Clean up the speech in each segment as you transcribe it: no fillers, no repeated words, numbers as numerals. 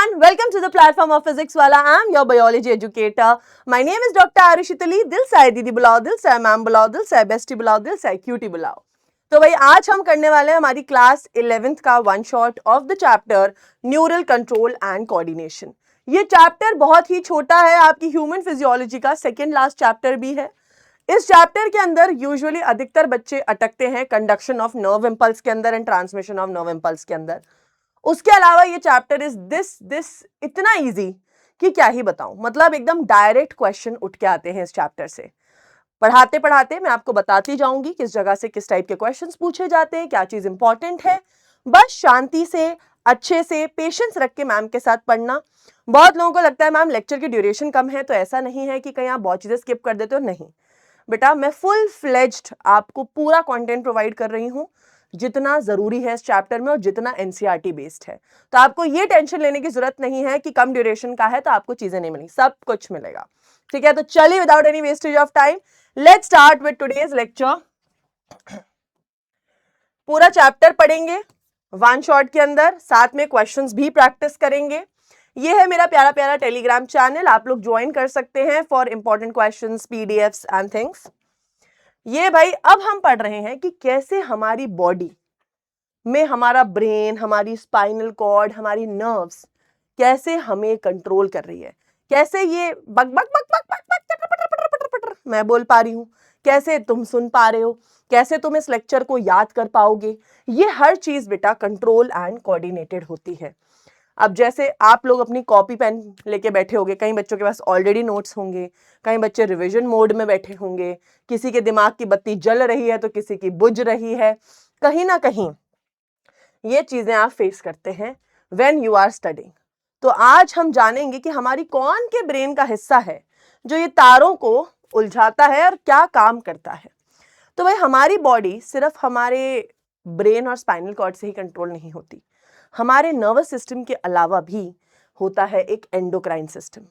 everyone, welcome to the platform of Physics Wala. I am your biology educator. My name is Dr. Arishit Ali. दिल से दीदी बुलाओ, दिल से ma'am बुलाओ, दिल से बेस्टी बुलाओ, दिल से क्यूटी बुलाओ. तो भाई आज हम करने वाले हैं हमारी क्लास 11th का one shot of the chapter neural control and coordination. ये चैप्टर बहुत ही छोटा है, आपकी ह्यूमन फिजियोलॉजी का सेकेंड लास्ट चैप्टर भी है. इस चैप्टर के अंदर यूजुअली अधिकतर बच्चे अटकते हैं कंडक्शन ऑफ नर्व इंपल्स के अंदर and transmission of nerve impulse के अंदर. उसके अलावा ये चैप्टर इज दिस इतना इजी कि क्या ही बताऊं. मतलब एकदम डायरेक्ट क्वेश्चन उठ के आते हैं इस चैप्टर से. पढ़ाते पढ़ाते मैं आपको बताती जाऊंगी किस जगह से किस टाइप के क्वेश्चंस पूछे जाते हैं, क्या चीज इंपॉर्टेंट है. बस शांति से अच्छे से पेशेंस रख के मैम के साथ पढ़ना. बहुत लोगों को लगता है मैम लेक्चर की ड्यूरेशन कम है, तो ऐसा नहीं है कि कहीं आप बहुत चीजें स्किप कर देते हो. नहीं बेटा, मैं फुल फ्लेज्ड आपको पूरा कंटेंट प्रोवाइड कर रही हूँ जितना जरूरी है इस चैप्टर में और जितना एनसीईआरटी बेस्ड है. तो आपको ये टेंशन लेने की जरूरत नहीं है कि कम ड्यूरेशन का है तो आपको चीजें नहीं मिलेंगी, सब कुछ मिलेगा. ठीक है, तो चलिए without any wastage of time let's start with today's lecture. पूरा चैप्टर पढ़ेंगे वन शॉट के अंदर, साथ में क्वेश्चंस भी प्रैक्टिस करेंगे. ये है मेरा प्यारा प्यारा टेलीग्राम चैनल, आप लोग ज्वाइन कर सकते हैं for important questions, PDFs and things. ये भाई अब हम पढ़ रहे हैं कि कैसे हमारी बॉडी में हमारा ब्रेन, हमारी स्पाइनल कॉर्ड, हमारी नर्व्स कैसे हमें कंट्रोल कर रही है. कैसे ये बक बक बक बक बक बक चटर पटर पटर पटर पटर मैं बोल पा रही हूं, कैसे तुम सुन पा रहे हो, कैसे तुम इस लेक्चर को याद कर पाओगे. ये हर चीज बेटा कंट्रोल एंड कोऑर्डिनेटेड होती है. अब जैसे आप लोग अपनी कॉपी पेन लेके बैठे होंगे, कई बच्चों के पास ऑलरेडी नोट्स होंगे, कई बच्चे रिवीजन मोड में बैठे होंगे, किसी के दिमाग की बत्ती जल रही है तो किसी की बुझ रही है. कहीं ना कहीं ये चीजें आप फेस करते हैं व्हेन यू आर स्टडिंग. तो आज हम जानेंगे कि हमारी कौन के ब्रेन का हिस्सा है जो ये तारों को उलझाता है और क्या काम करता है. तो भाई हमारी बॉडी सिर्फ हमारे ब्रेन और स्पाइनल कॉर्ड से ही कंट्रोल नहीं होती. हमारे नर्वस सिस्टम के अलावा भी होता है एक एंडोक्राइन सिस्टम.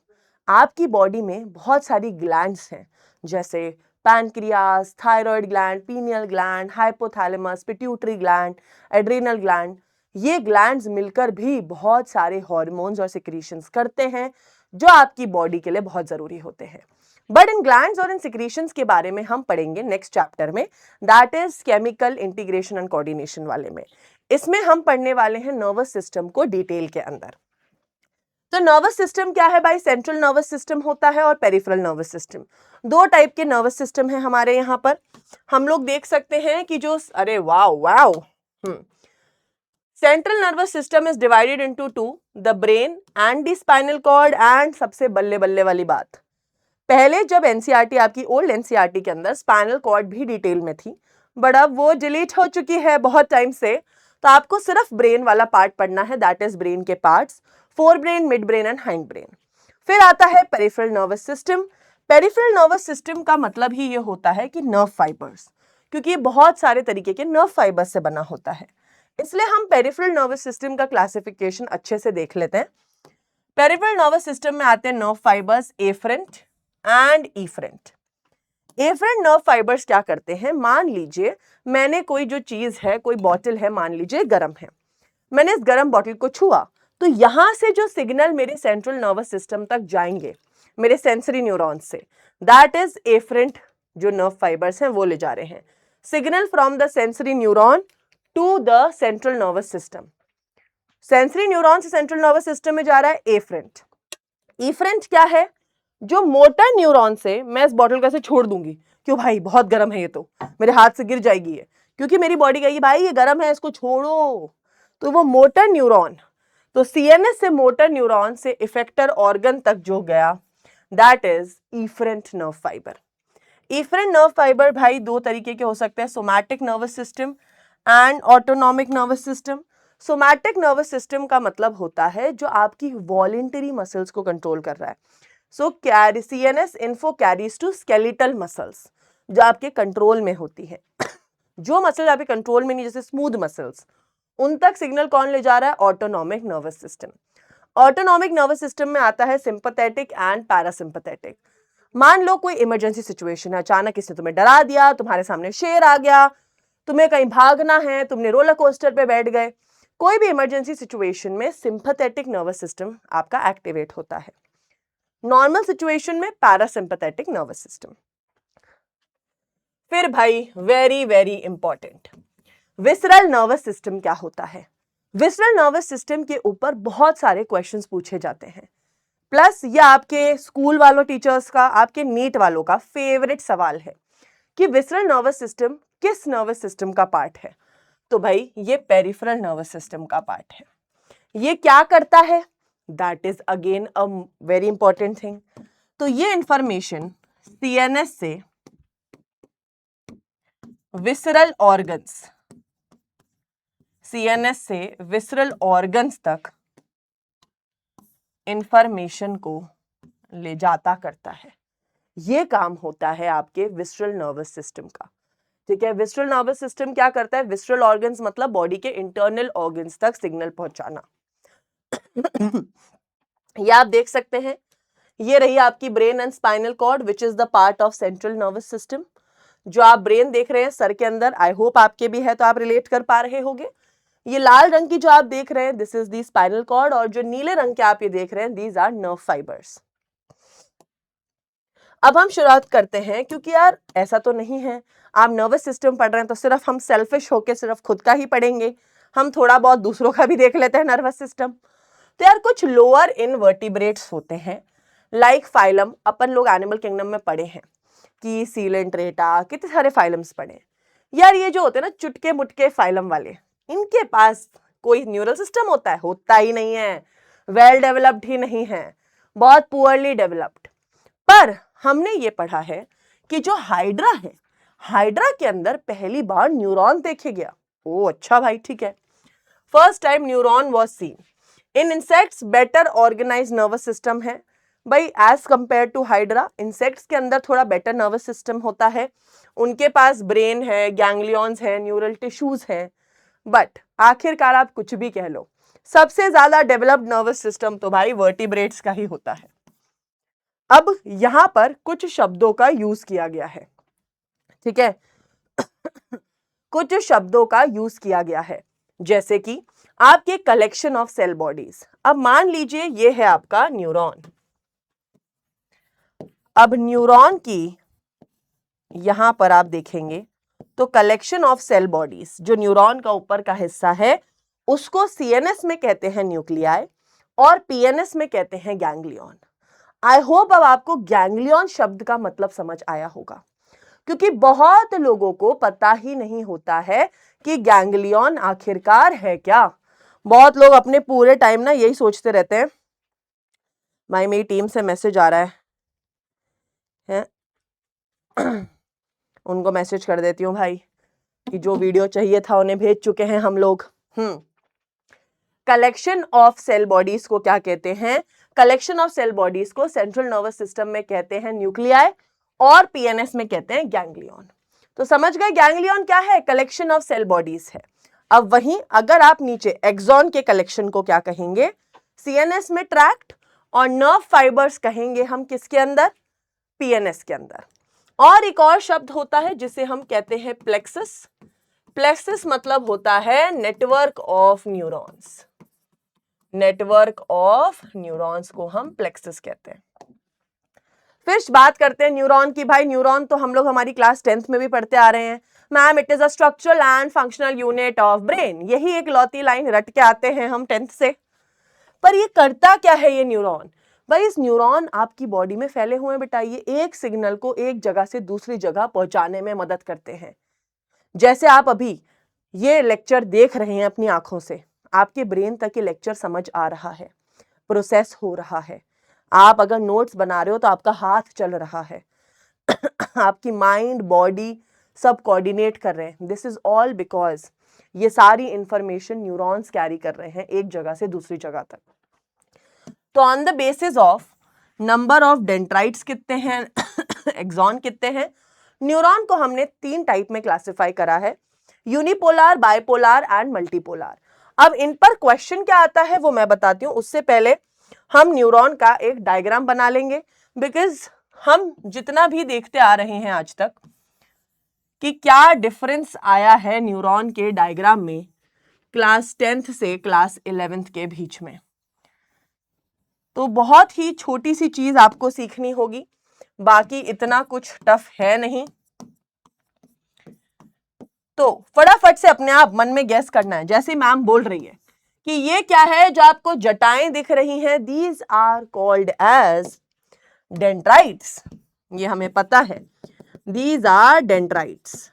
आपकी बॉडी में बहुत सारी ग्लैंड्स हैं, जैसे pancreas, thyroid gland, pineal gland, hypothalamus, pituitary gland, adrenal gland. ये ग्लैंड्स मिलकर भी बहुत सारे हार्मोन्स और सिक्रीशंस करते हैं जो आपकी बॉडी के लिए बहुत जरूरी होते हैं. बट इन ग्लैंड्स और इन सिक्रीशंस के बारे में हम पढ़ेंगे नेक्स्ट चैप्टर में, that is chemical integration and coordination वाले में. इसमें हम पढ़ने वाले हैं नर्वस सिस्टम को डिटेल के अंदर. तो नर्वस सिस्टम क्या है भाई? सेंट्रल नर्वस सिस्टम होता है और पेरिफेरल नर्वस सिस्टम. दो टाइप के नर्वस सिस्टम है हमारे यहाँ पर. हम लोग देख सकते हैं कि जो अरे wow wow central nervous system is divided into two, the brain and the spinal cord. And सबसे बल्ले बल्ले वाली बात, पहले जब एनसीईआरटी आपकी ओल्ड एनसीईआरटी के अंदर स्पाइनल कॉर्ड भी डिटेल में थी, बट अब वो डिलीट हो चुकी है बहुत टाइम से. तो आपको सिर्फ ब्रेन वाला पार्ट पढ़ना है, दैट इज ब्रेन के parts, fore brain, mid brain and hind brain. फिर आता है peripheral nervous system. Peripheral nervous system का मतलब ही ये होता है कि नर्व फाइबर्स, क्योंकि ये बहुत सारे तरीके के नर्व फाइबर्स से बना होता है, इसलिए हम पेरिफेरल नर्वस सिस्टम का क्लासिफिकेशन अच्छे से देख लेते हैं. पेरिफेरल नर्वस सिस्टम में आते हैं nerve fibres afferent and efferent. Afferent nerve fibres क्या करते हैं? मान लीजिए मैंने कोई जो चीज है, कोई बॉटल है, मान लीजिए गर्म है, मैंने इस गर्म बॉटल को छुआ, तो यहां से जो सिग्नल मेरे सेंट्रल नर्वस सिस्टम तक जाएंगे मेरे सेंसरी न्यूरॉन्स से, दैट इज एफरेंट. जो नर्व फाइबर्स हैं वो ले जा रहे हैं signal from the sensory neuron to the central nervous system. Sensory neuron से सेंट्रल नर्वस सिस्टम में जा रहा है एफरेंट. इफरेंट क्या है? जो मोटर न्यूरॉन से मैं इस बॉटल को ऐसे छोड़ दूंगी, क्यों भाई बहुत गर्म है, ये तो मेरे हाथ से गिर जाएगी ये, क्योंकि मेरी बॉडी कहेगी भाई ये गर्म है इसको छोड़ो. तो वो मोटर न्यूरॉन, तो सीएनएस से मोटर न्यूरॉन से इफेक्टर ऑर्गन तक जो गया, that is efferent nerve fibre. Efferent nerve fibre भाई दो तरीके के हो सकते हैं, somatic nervous system and autonomic nervous system. Somatic nervous system का मतलब होता है जो आपकी वॉलेंटरी मसल्स को कंट्रोल कर रहा है. सो CNS info carries to skeletal muscles, जो आपके कंट्रोल में होती है. जो मसल्स आपके कंट्रोल में नहीं, जैसे स्मूथ मसल्स, उन तक सिग्नल कौन ले जा रहा है? Autonomic nervous system. Autonomic nervous system में आता है सिंपैथेटिक एंड पैरासिम्पैथेटिक. मान लो कोई इमरजेंसी सिचुएशन है, अचानक किसी ने तुम्हें डरा दिया, तुम्हारे सामने शेर आ गया, तुम्हें कहीं भागना है, तुमने रोलर कोस्टर पे बैठ गए, कोई भी इमरजेंसी सिचुएशन में सिंपैथेटिक नर्वस सिस्टम आपका एक्टिवेट होता है, नॉर्मल सिचुएशन में पैरासिम्पैथेटिक नर्वस सिस्टम। फिर भाई very very important, visceral nervous system क्या होता है? विसरल नर्वस सिस्टम के ऊपर बहुत सारे क्वेश्चंस पूछे जाते हैं, प्लस ये आपके स्कूल वालों टीचर्स का, आपके नीट वालों का फेवरेट सवाल है कि विसरल नर्वस सिस्टम किस नर्वस सिस्टम का पार्ट है? तो भाई ये पेरिफेरल नर्वस सिस्टम का पार्ट है। ये क्या करता है? That is again a very important thing. तो ये इंफॉर्मेशन सीएनएस से विसरल ऑर्गन्स, सीएनएस से विसरल ऑर्गन्स तक इंफॉर्मेशन को ले जाता करता है। ये काम होता है आपके विसरल नर्वस सिस्टम का। ठीक है, विसरल नर्वस सिस्टम क्या करता है? विसरल ऑर्गन्स मतलब बॉडी के इंटरनल ऑर्गन्स तक सिग्नल पहुंचाना। ये आप देख सकते हैं, ये रही आपकी brain and spinal cord which is the part of central nervous system. जो आप ब्रेन देख रहे हैं सर के अंदर, आई होप आपके भी है तो आप रिलेट कर पा रहे होंगे। ये लाल रंग की जो आप देख रहे हैं this is the spinal cord, और जो नीले रंग के आप ये देख रहे हैं दीज आर नर्व फाइबर्स। अब हम शुरुआत करते हैं, क्योंकि यार ऐसा तो नहीं है आप नर्वस सिस्टम पढ़ रहे हैं तो सिर्फ हम सेल्फिश होके सिर्फ खुद का ही पढ़ेंगे, हम थोड़ा बहुत दूसरों का भी देख लेते हैं नर्वस सिस्टम। तो यार कुछ लोअर इनवर्टिब्रेट्स होते हैं लाइक फाइलम, अपन लोग एनिमल किंगडम में पढ़े हैं कि सीलेंट्रेटा, कितने सारे फाइलम्स पढ़े। यार ये जो होते हैं ना चुटके मुटके फाइलम वाले, इनके पास कोई न्यूरल सिस्टम होता है? होता ही नहीं है, वेल डेवलप्ड ही नहीं है, बहुत पुअरली डेवलप्ड। पर हमने ये पढ़ा है कि जो हाइड्रा है, हाइड्रा के अंदर पहली बार न्यूरॉन देखे गया। ओ अच्छा भाई, ठीक है, first time neuron was seen in insects. Better organise nervous system है भाई as compare to hydra. Insects के अंदर थोड़ा बेटर नर्वस सिस्टम होता है, उनके पास ब्रेन है, गैंग्लियंस है, न्यूरल टिश्यूज है। बट आखिरकार आप कुछ भी कह लो, सबसे ज्यादा डेवलप्ड नर्वस सिस्टम तो भाई वर्टिब्रेट्स का ही होता है। अब यहां पर कुछ शब्दों का यूज किया गया है, ठीक है, कुछ शब्दों का यूज किया गया है, जैसे कि आपके कलेक्शन ऑफ सेल बॉडीज। अब मान लीजिए ये है आपका न्यूरॉन। अब न्यूरॉन की यहां पर आप देखेंगे तो कलेक्शन ऑफ सेल बॉडीज, जो न्यूरॉन का ऊपर का हिस्सा है उसको सीएनएस में कहते हैं न्यूक्लियाई और पीएनएस में कहते हैं गैंग्लियन। आई होप अब आपको गैंग्लियन शब्द का मतलब समझ आया होगा, क्योंकि बहुत लोगों को पता ही नहीं होता है कि गैंग्लियन आखिरकार है क्या। बहुत लोग अपने पूरे टाइम ना यही सोचते रहते हैं। भाई मेरी टीम से मैसेज आ रहा है? उनको मैसेज कर देती हूँ भाई कि जो वीडियो चाहिए था उन्हें भेज चुके हैं हम लोग। कलेक्शन ऑफ सेल बॉडीज को क्या कहते हैं? कलेक्शन ऑफ सेल बॉडीज को सेंट्रल नर्वस सिस्टम में कहते हैं न्यूक्लियाई और पीएनएस में कहते हैं गैंग्लियन। तो समझ गए गैंग्लियन क्या है? कलेक्शन ऑफ सेल बॉडीज है। अब वहीं अगर आप नीचे एक्सॉन के कलेक्शन को क्या कहेंगे? सीएनएस में ट्रैक्ट, और नर्व फाइबर्स कहेंगे हम किसके अंदर? पीएनएस के अंदर। और एक और शब्द होता है जिसे हम कहते हैं प्लेक्सस। प्लेक्सस मतलब होता है network of neurons. Network of neurons को हम प्लेक्सस कहते हैं। फिर बात करते हैं न्यूरॉन की। भाई न्यूरॉन तो हम लोग हमारी क्लास 10th में भी पढ़ते आ रहे हैं। Ma'am it is a structural and functional unit of brain. यही एक लौती लाइन रट के आते हैं हम 10th से। पर ये करता क्या है ये न्यूरॉन? भाई इस न्यूरॉन आपकी बॉडी में फैले हुए हैं बेटा, ये एक सिग्नल को एक जगह से दूसरी जगह पहुंचाने में मदद करते हैं। जैसे आप अभी ये लेक्चर देख रहे हैं अपनी आंखों से, आपके ब्रेन तक ये लेक्चर समझ आ रहा है, प्रोसेस हो रहा है। आप अगर नोट्स बना रहे हो तो आपका हाथ चल रहा है आपकी माइंड बॉडी सब कोऑर्डिनेट कर रहे हैं। दिस इज ऑल बिकॉज ये सारी इंफॉर्मेशन न्यूरॉन्स कैरी कर रहे हैं एक जगह से दूसरी जगह तक। तो on the basis of number of dendrites कितने हैं एक्सॉन कितने हैं, न्यूरॉन को हमने 3 टाइप में क्लासिफाई करा है, यूनिपोलर, बाइपोलर एंड मल्टीपोलर। अब इन पर क्वेश्चन क्या आता है वो मैं बताती हूँ, उससे पहले हम न्यूरॉन का एक डायग्राम बना लेंगे, बिकॉज हम जितना भी देखते आ रहे हैं आज तक कि क्या डिफरेंस आया है न्यूरॉन के डायग्राम में, क्लास 10th से क्लास 11th के बीच में। तो बहुत ही छोटी सी चीज आपको सीखनी होगी, बाकी इतना कुछ टफ है नहीं। तो फटाफट से अपने आप मन में गैस करना है, जैसे मैम बोल रही है कि ये क्या है जो आपको जटाएं दिख रही हैं, these are called as dendrites. ये हमें पता है, दीज आर डेंड्राइट्स।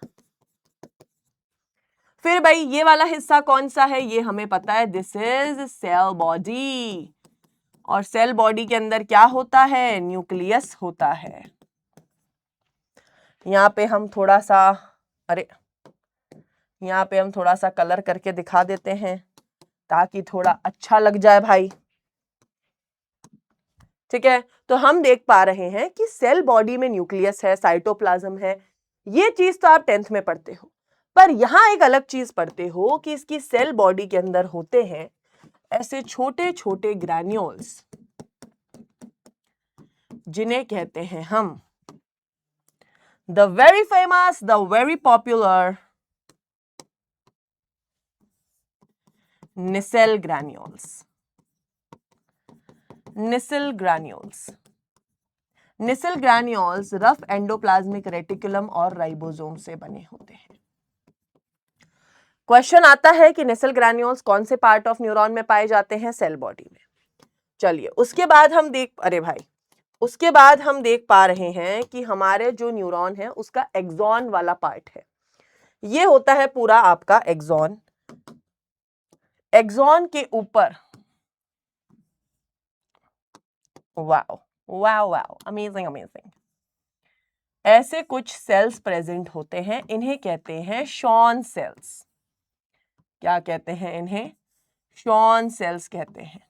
फिर भाई ये वाला हिस्सा कौन सा है, ये हमें पता है, दिस इज सेल बॉडी। और सेल बॉडी के अंदर क्या होता है, न्यूक्लियस होता है। यहाँ पे हम थोड़ा सा कलर करके दिखा देते हैं ताकि थोड़ा अच्छा लग जाए भाई। ठीक है, तो हम देख पा रहे हैं कि सेल बॉडी में न्यूक्लियस है, साइटोप्लाज्म है। ये चीज तो आप 10th में पढ़ते हो, पर यहां एक अलग चीज पढ़ते हो कि इसकी सेल बॉडी के अंदर होते हैं ऐसे छोटे छोटे ग्रैन्यूल्स, जिन्हें कहते हैं हम the very famous, the very popular Nissl granules. Nissl granules, Nissl granules rough endoplasmic reticulum और राइबोसोम से बने होते हैं। क्वेश्चन आता है कि निसेल ग्रैन्यूल्स कौन से पार्ट ऑफ न्यूरॉन में पाए जाते हैं, सेल बॉडी में। चलिए उसके बाद हम देख पा रहे हैं कि हमारे जो न्यूरॉन है उसका एक्सॉन वाला पार्ट है, ये होता है पूरा आपका एक्सॉन। एक्सॉन के ऊपर wow wow wow, amazing amazing, ऐसे कुछ सेल्स प्रेजेंट होते हैं, इन्हें कहते हैं शॉन सेल्स। क्या कहते हैं इन्हें, शॉन सेल्स कहते हैं।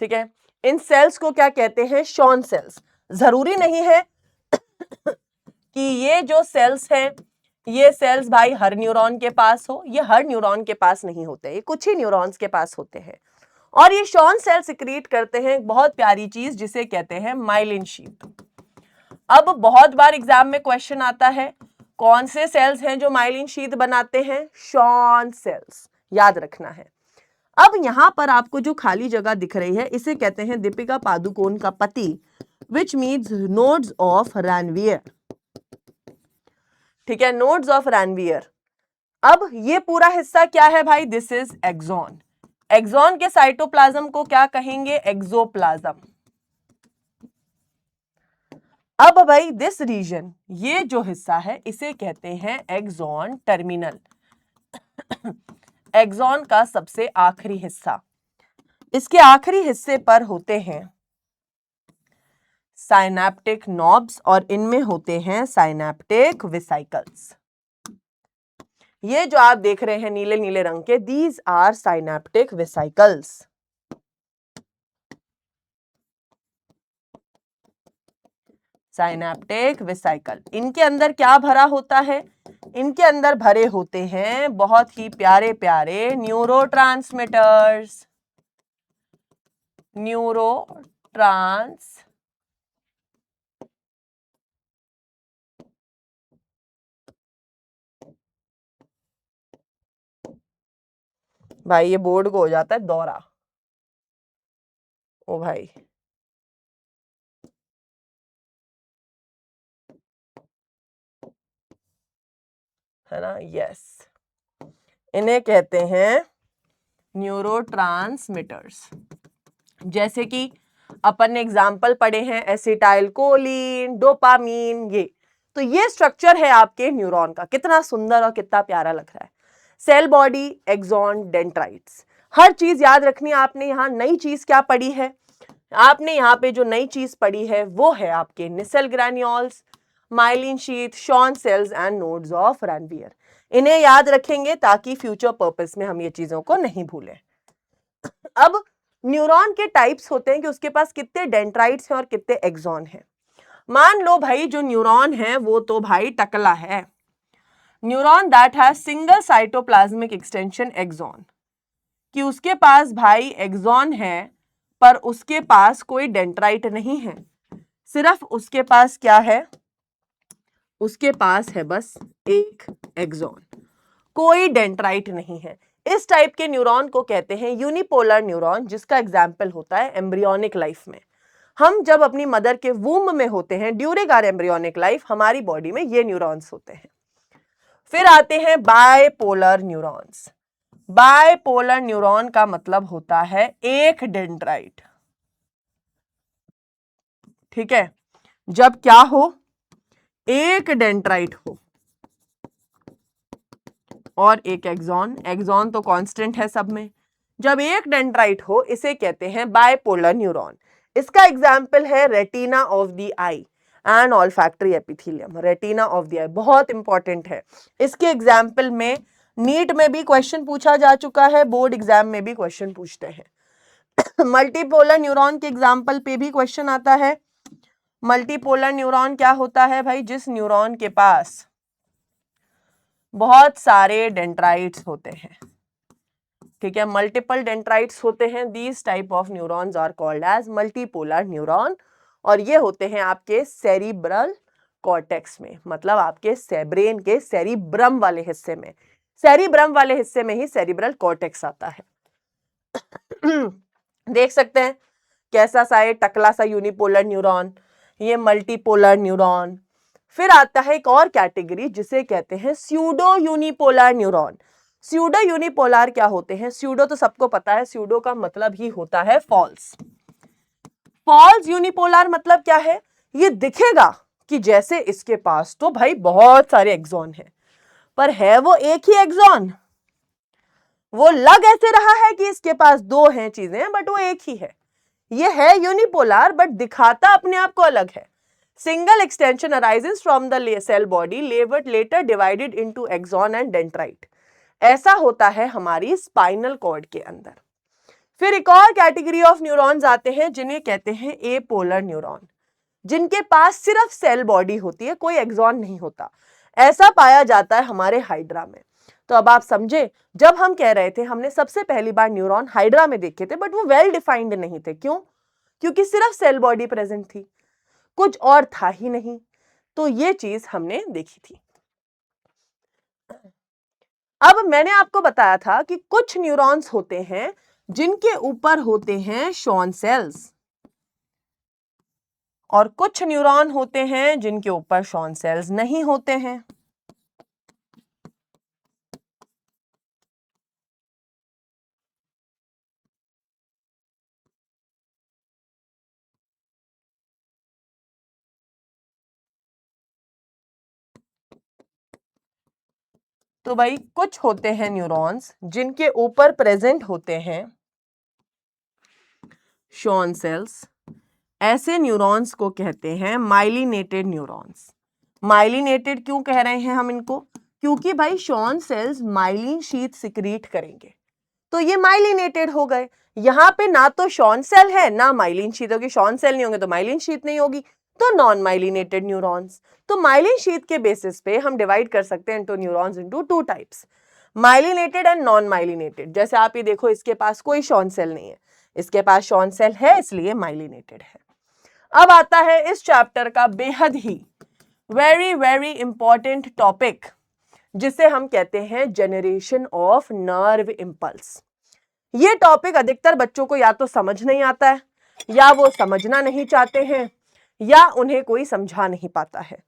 ठीक है, इन सेल्स को क्या कहते हैं, शॉन सेल्स। जरूरी नहीं है कि ये जो सेल्स हैं, ये सेल्स भाई हर न्यूरॉन के पास हो, ये हर न्यूरॉन के पास नहीं होते, ये कुछ ही न्यूरॉन्स के पास होते हैं। और ये शॉन सेल सिक्रीट करते हैं एक बहुत प्यारी चीज जिसे कहते हैं माइलिन शीथ। अब बहुत बार एग्जाम में क्वेश्चन आता है, कौन से सेल्स हैं जो माइलिन शीथ बनाते हैं, शॉन सेल्स, याद रखना है। अब यहां पर आपको जो खाली जगह दिख रही है, इसे कहते हैं दीपिका पादुकोण का पति, which means nodes of Ranvier. ठीक है, नोड्स ऑफ रैनवियर। अब ये पूरा हिस्सा क्या है भाई, दिस इज एक्सॉन। एक्सॉन के साइटोप्लाज्म को क्या कहेंगे, एक्सोप्लाज्म। अब भाई दिस रीजन, ये जो हिस्सा है इसे कहते हैं एक्सॉन टर्मिनल। एक्सॉन का सबसे आखिरी हिस्सा, इसके आखिरी हिस्से पर होते हैं साइनैप्टिक नॉब्स और इनमें होते हैं साइनैप्टिक वेसिकल्स। ये जो आप देख रहे हैं नीले नीले रंग के, these are synaptic vesicles. Synaptic vesicle, इनके अंदर क्या भरा होता है, इनके अंदर भरे होते हैं बहुत ही प्यारे प्यारे न्यूरोट्रांसमीटर्स। भाई ये बोर्ड को हो जाता है दौरा, ओ भाई है ना, यस, इन्हें कहते हैं न्यूरोट्रांसमीटर्स। जैसे कि अपन ने एग्जाम्पल पढ़े हैं एसिटाइल कोलिन, डोपामीन, ये तो ये स्ट्रक्चर है आपके न्यूरॉन का। कितना सुंदर और कितना प्यारा लग रहा है। सेल बॉडी, एक्सॉन, डेंड्राइट्स, हर चीज याद रखनी है आपने। यहाँ नई चीज क्या पढ़ी है आपने, यहाँ पे जो नई चीज पढ़ी है वो है आपके Nissl granules, myelin sheath, Schwann cells and nodes of Ranvier. इन्हें याद रखेंगे ताकि फ्यूचर पर्पस में हम ये चीजों को नहीं भूलें। अब न्यूरॉन के टाइप्स होते हैं कि उसके पास कितने डेंड्राइट्स हैं और कितने एक्सॉन हैं। मान लो भाई जो न्यूरॉन है वो तो भाई टकला है, neuron that has single cytoplasmic extension axon, कि उसके पास भाई एक्सॉन है पर उसके पास कोई डेंड्राइट नहीं है, सिर्फ उसके पास क्या है, उसके पास है बस एक एक्सॉन, कोई डेंड्राइट नहीं है। इस टाइप के न्यूरॉन को कहते हैं यूनिपोलर न्यूरॉन, जिसका एग्जाम्पल होता है एम्ब्रियोनिक लाइफ में। हम जब अपनी मदर के वूम में होते हैं ड्यूरिंग आवर एम्ब्रियोनिक लाइफ, हमारी बॉडी में ये न्यूरॉन्स होते हैं। फिर आते हैं बायपोलर न्यूरॉन्स। बायपोलर न्यूरॉन का मतलब होता है एक डेंड्राइट, ठीक है। जब क्या हो, एक डेंड्राइट हो और एक एक्सॉन, एक्सॉन तो कांस्टेंट है सब में, जब एक डेंड्राइट हो इसे कहते हैं बायपोलर न्यूरॉन। इसका एग्जाम्पल है retina of the eye and olfactory epithelium. Retina of the eye बहुत इंपॉर्टेंट है। इसके एग्जाम्पल में नीट में भी क्वेश्चन पूछा जा चुका है, बोर्ड एग्जाम में भी क्वेश्चन पूछते हैं। मल्टीपोलर न्यूरॉन के एग्जाम्पल पे भी क्वेश्चन आता है। मल्टीपोलर न्यूरॉन क्या होता है भाई, जिस न्यूरॉन के पास बहुत सारे डेंड्राइट्स होते हैं, ठीक है, मल्टीपल डेंड्राइट्स होते हैं। These type of neurons are called as multipolar neuron, और ये होते हैं आपके सेरिब्रल कॉर्टेक्स में, मतलब आपके ब्रेन के सेरिब्रम वाले हिस्से में। सेरिब्रम वाले हिस्से में ही सेरिब्रल कॉर्टेक्स आता है। देख सकते हैं कैसा सा है, टकला सा यूनिपोलर न्यूरॉन, ये मल्टीपोलर न्यूरॉन। फिर आता है एक और कैटेगरी जिसे कहते हैं pseudo unipolar neuron. Pseudo unipolar क्या होते हैं, स्यूडो तो सबको पता है, स्यूडो का मतलब ही होता है फॉल्स। फॉल्स यूनिपोलर मतलब क्या है, ये दिखेगा कि जैसे इसके पास तो भाई बहुत सारे एक्सॉन हैं, पर है वो एक ही एक्सॉन। वो लग ऐसे रहा है कि इसके पास दो हैं चीजें, बट वो एक ही है। ये है यूनिपोलर बट दिखाता अपने आप को अलग है। Single extension arises from the cell body later divided into axon and dendrite. ऐसा होता है हमारी स्पाइनल कॉर्ड के अंदर। फिर एक और कैटेगरी ऑफ न्यूरॉन्स आते हैं जिन्हें कहते हैं एपोलर न्यूरॉन, जिनके पास सिर्फ सेल बॉडी होती है, कोई एक्सॉन नहीं होता। ऐसा पाया जाता है हमारे हाइड्रा में। तो अब आप समझे, जब हम कह रहे थे हमने सबसे पहली बार न्यूरॉन हाइड्रा में देखे थे, बट वो वेल डिफाइंड नहीं थे। क्यों? क्योंकि सिर्फ सेल बॉडी प्रेजेंट थी, कुछ और था ही नहीं। तो ये चीज हमने देखी थी। अब मैंने आपको बताया था कि कुछ न्यूरॉन्स होते हैं जिनके ऊपर होते हैं शॉन सेल्स, और कुछ न्यूरॉन होते हैं जिनके ऊपर शॉन सेल्स नहीं होते हैं। तो भाई कुछ होते हैं न्यूरॉन्स जिनके ऊपर प्रेजेंट होते हैं शॉन सेल्स। ऐसे न्यूरॉन्स को कहते हैं माइलिनेटेड न्यूरॉन्स। माइलिनेटेड क्यों कह रहे हैं हम इनको? क्योंकि भाई Schwann cells myelin sheath secrete करेंगे, तो ये माइलिनेटेड हो गए। यहां पे ना तो शॉन सेल है ना माइलिन शीथ होगी। शॉन सेल नहीं होंगे तो माइलिन शीथ नहीं होगी, तो नॉन माइलिनेटेड न्यूरॉन्स। तो माइलिन शीथ के बेसिस पे हम डिवाइड कर सकते हैं into neurons into two types, myelinated and non myelinated. जैसे आप ये देखो, इसके पास कोई शॉन सेल नहीं है, इसके पास शॉन सेल है, इसलिए माइलिनेटेड है। अब आता है इस चैप्टर का बेहद ही वेरी वेरी इंपॉर्टेंट टॉपिक, जिसे हम कहते हैं जेनरेशन ऑफ नर्व इंपल्स। ये टॉपिक अधिकतर बच्चों को या तो समझ नहीं आता है, या वो समझना नहीं चाहते हैं, या उन्हें कोई समझा नहीं पाता है।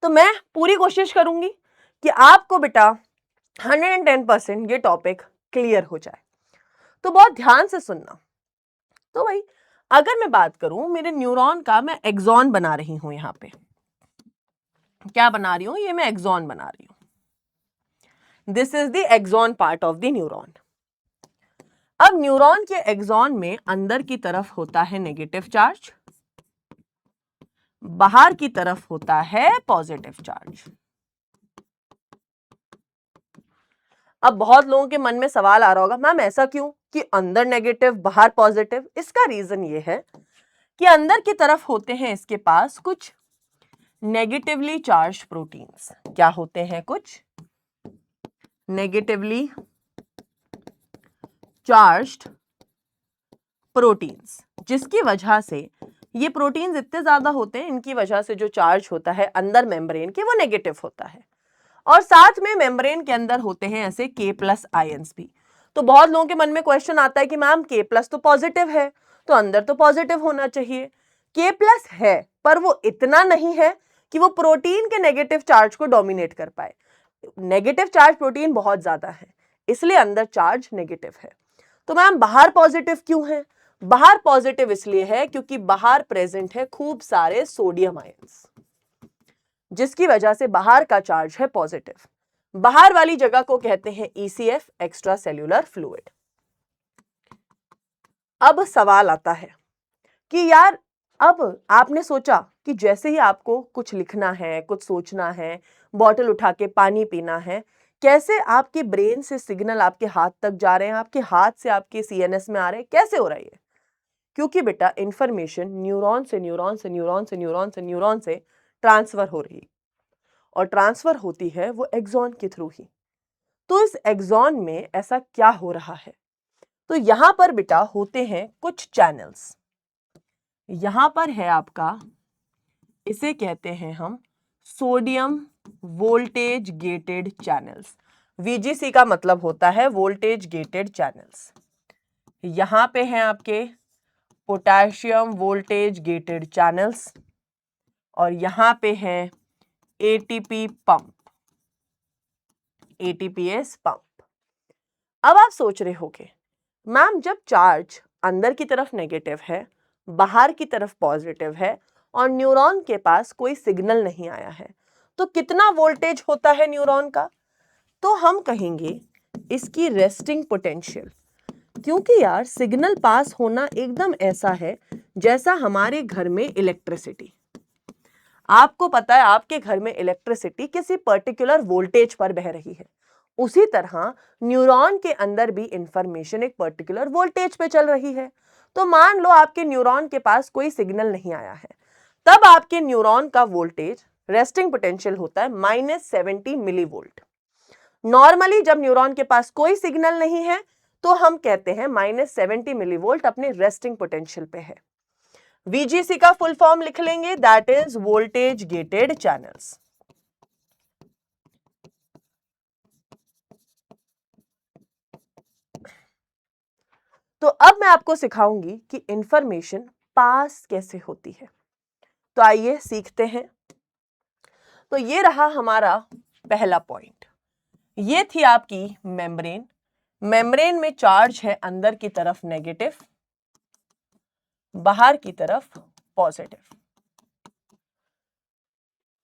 तो मैं पूरी कोशिश करूंगी कि आपको बेटा 110% ये टॉपिक क्लियर हो जाए। तो बहुत ध्यान से सुनना। तो भाई अगर मैं बात करूं मेरे न्यूरॉन का, मैं एक्सॉन बना रही हूं। यहां पे क्या बना रही हूं? ये मैं एक्सॉन बना रही हूं। This is the axon part of the neuron. अब न्यूरॉन के एक्सॉन में अंदर की तरफ होता है नेगेटिव चार्ज, बाहर की तरफ होता है पॉजिटिव चार्ज। अब बहुत लोगों के मन में सवाल आ रहा होगा, मैम ऐसा क्यों कि अंदर नेगेटिव बाहर पॉजिटिव? इसका रीजन ये है कि अंदर की तरफ होते हैं इसके पास कुछ नेगेटिवली चार्ज प्रोटीन्स। क्या होते हैं कुछ नेगेटिवली चार्ज्ड प्रोटीन्स, जिसकी वजह से ये प्रोटीन्स इतने ज्यादा होते हैं, इनकी वजह से जो चार्ज होता है अंदर मेम्ब्रेन के वो नेगेटिव होता है। और साथ में मेम्ब्रेन के अंदर होते हैं ऐसे K+ आयंस भी। तो बहुत लोगों के मन में क्वेश्चन आता है कि मैम K+ तो पॉजिटिव है, तो अंदर तो पॉजिटिव होना चाहिए। K+ है पर वो इतना नहीं है कि वो प्रोटीन के नेगेटिव चार्ज को डोमिनेट कर पाए। नेगेटिव चार्ज प्रोटीन बहुत ज्यादा है, इसलिए अंदर चार्ज नेगेटिव है। तो मैम बाहर पॉजिटिव क्यों है? बाहर पॉजिटिव इसलिए है क्योंकि बाहर प्रेजेंट है खूब सारे सोडियम आयंस, जिसकी वजह से बाहर का चार्ज है पॉजिटिव। बाहर वाली जगह को कहते हैं ECF, एक्स्ट्रा सेल्यूलर फ्लूइड। अब सवाल आता है कि यार अब आपने सोचा कि जैसे ही आपको कुछ लिखना है, कुछ सोचना है, बॉटल उठा के पानी पीना है, कैसे आपके ब्रेन से सिग्नल आपके हाथ तक जा रहे हैं, आपके हाथ से आपके CNS में आ रहे हैं, कैसे हो रहा है ये? क्योंकि बेटा इंफॉर्मेशन न्यूरॉन से न्यूरॉन से न्यूरॉन से न्यूरॉन से न्यूरॉन से ट्रांसफर हो रही, और ट्रांसफर होती है वो एक्सॉन के थ्रू ही। तो इस एक्सॉन में ऐसा क्या हो रहा है? तो यहां पर बेटा होते हैं कुछ चैनल्स। यहां पर है आपका, इसे कहते हैं हम sodium voltage gated channels. VGC का मतलब होता है वोल्टेज गेटेड चैनल्स। यहां पे हैं आपके पोटेशियम वोल्टेज गेटेड चैनल्स, और यहां पे है ATP पंप, ATPase पंप। अब आप सोच रहे होगे मैम जब चार्ज अंदर की तरफ नेगेटिव है, बाहर की तरफ पॉजिटिव है, और न्यूरॉन के पास कोई सिग्नल नहीं आया है, तो कितना वोल्टेज होता है न्यूरॉन का? तो हम कहेंगे इसकी रेस्टिंग पोटेंशियल। क्योंकि यार सिग्नल पास होना एकदम ऐसा है जैसा हमारे घर में इलेक्ट्रिसिटी। आपको पता है आपके घर में इलेक्ट्रिसिटी किसी पर्टिकुलर वोल्टेज पर बह रही है, उसी तरह न्यूरॉन के अंदर भी इंफॉर्मेशन एक पर्टिकुलर वोल्टेज पे चल रही है। तो मान लो आपके न्यूरॉन के पास कोई सिग्नल नहीं आया है, तब आपके न्यूरॉन का वोल्टेज रेस्टिंग पोटेंशियल होता है -70 मिलीवोल्ट। नॉर्मली जब न्यूरॉन के पास कोई सिग्नल नहीं है तो हम कहते हैं -70 मिलीवोल्ट अपने रेस्टिंग पोटेंशियल पे है। VGC का फुल फॉर्म लिख लेंगे, that is voltage gated channels. तो अब मैं आपको सिखाऊंगी कि इंफॉर्मेशन पास कैसे होती है। तो आइए सीखते हैं। तो ये रहा हमारा पहला पॉइंट, ये थी आपकी मेम्ब्रेन। मेम्ब्रेन में चार्ज है अंदर की तरफ नेगेटिव, बाहर की तरफ पॉजिटिव।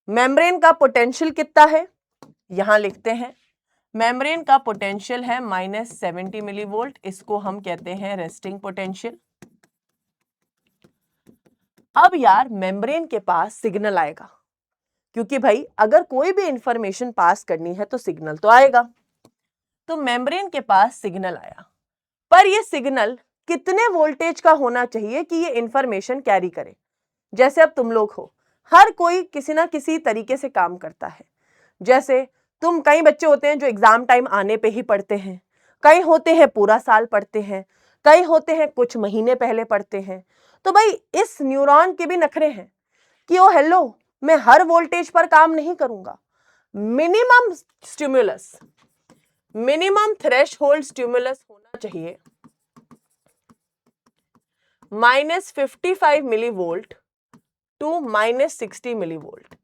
मेम्ब्रेन का पोटेंशियल कितना है यहां लिखते हैं। मेम्ब्रेन का पोटेंशियल है -70 मिलीवोल्ट, इसको हम कहते हैं रेस्टिंग पोटेंशियल। अब यार मेम्ब्रेन के पास सिग्नल आएगा, क्योंकि भाई अगर कोई भी इंफॉर्मेशन पास करनी है तो सिग्नल तो आएगा। तो मेम्ब्रेन के पास सिग्नल आया, पर ये सिग्नल कितने वोल्टेज का होना चाहिए कि ये इंफॉर्मेशन कैरी करे? जैसे अब तुम लोग हो, हर कोई किसी ना किसी तरीके से काम करता है। जैसे तुम, कई बच्चे होते हैं जो एग्जाम टाइम आने पे ही पढ़ते हैं, कई होते हैं पूरा साल पढ़ते हैं, कई होते हैं कुछ महीने पहले पढ़ते हैं। तो भाई इस न्यूरॉन के भी नखरे हैं कि ओ हेलो, मैं हर वोल्टेज पर काम नहीं करूंगा। Minimum stimulus, minimum threshold stimulus होना चाहिए -55 मिलीवोल्ट टू -60 मिलीवोल्ट।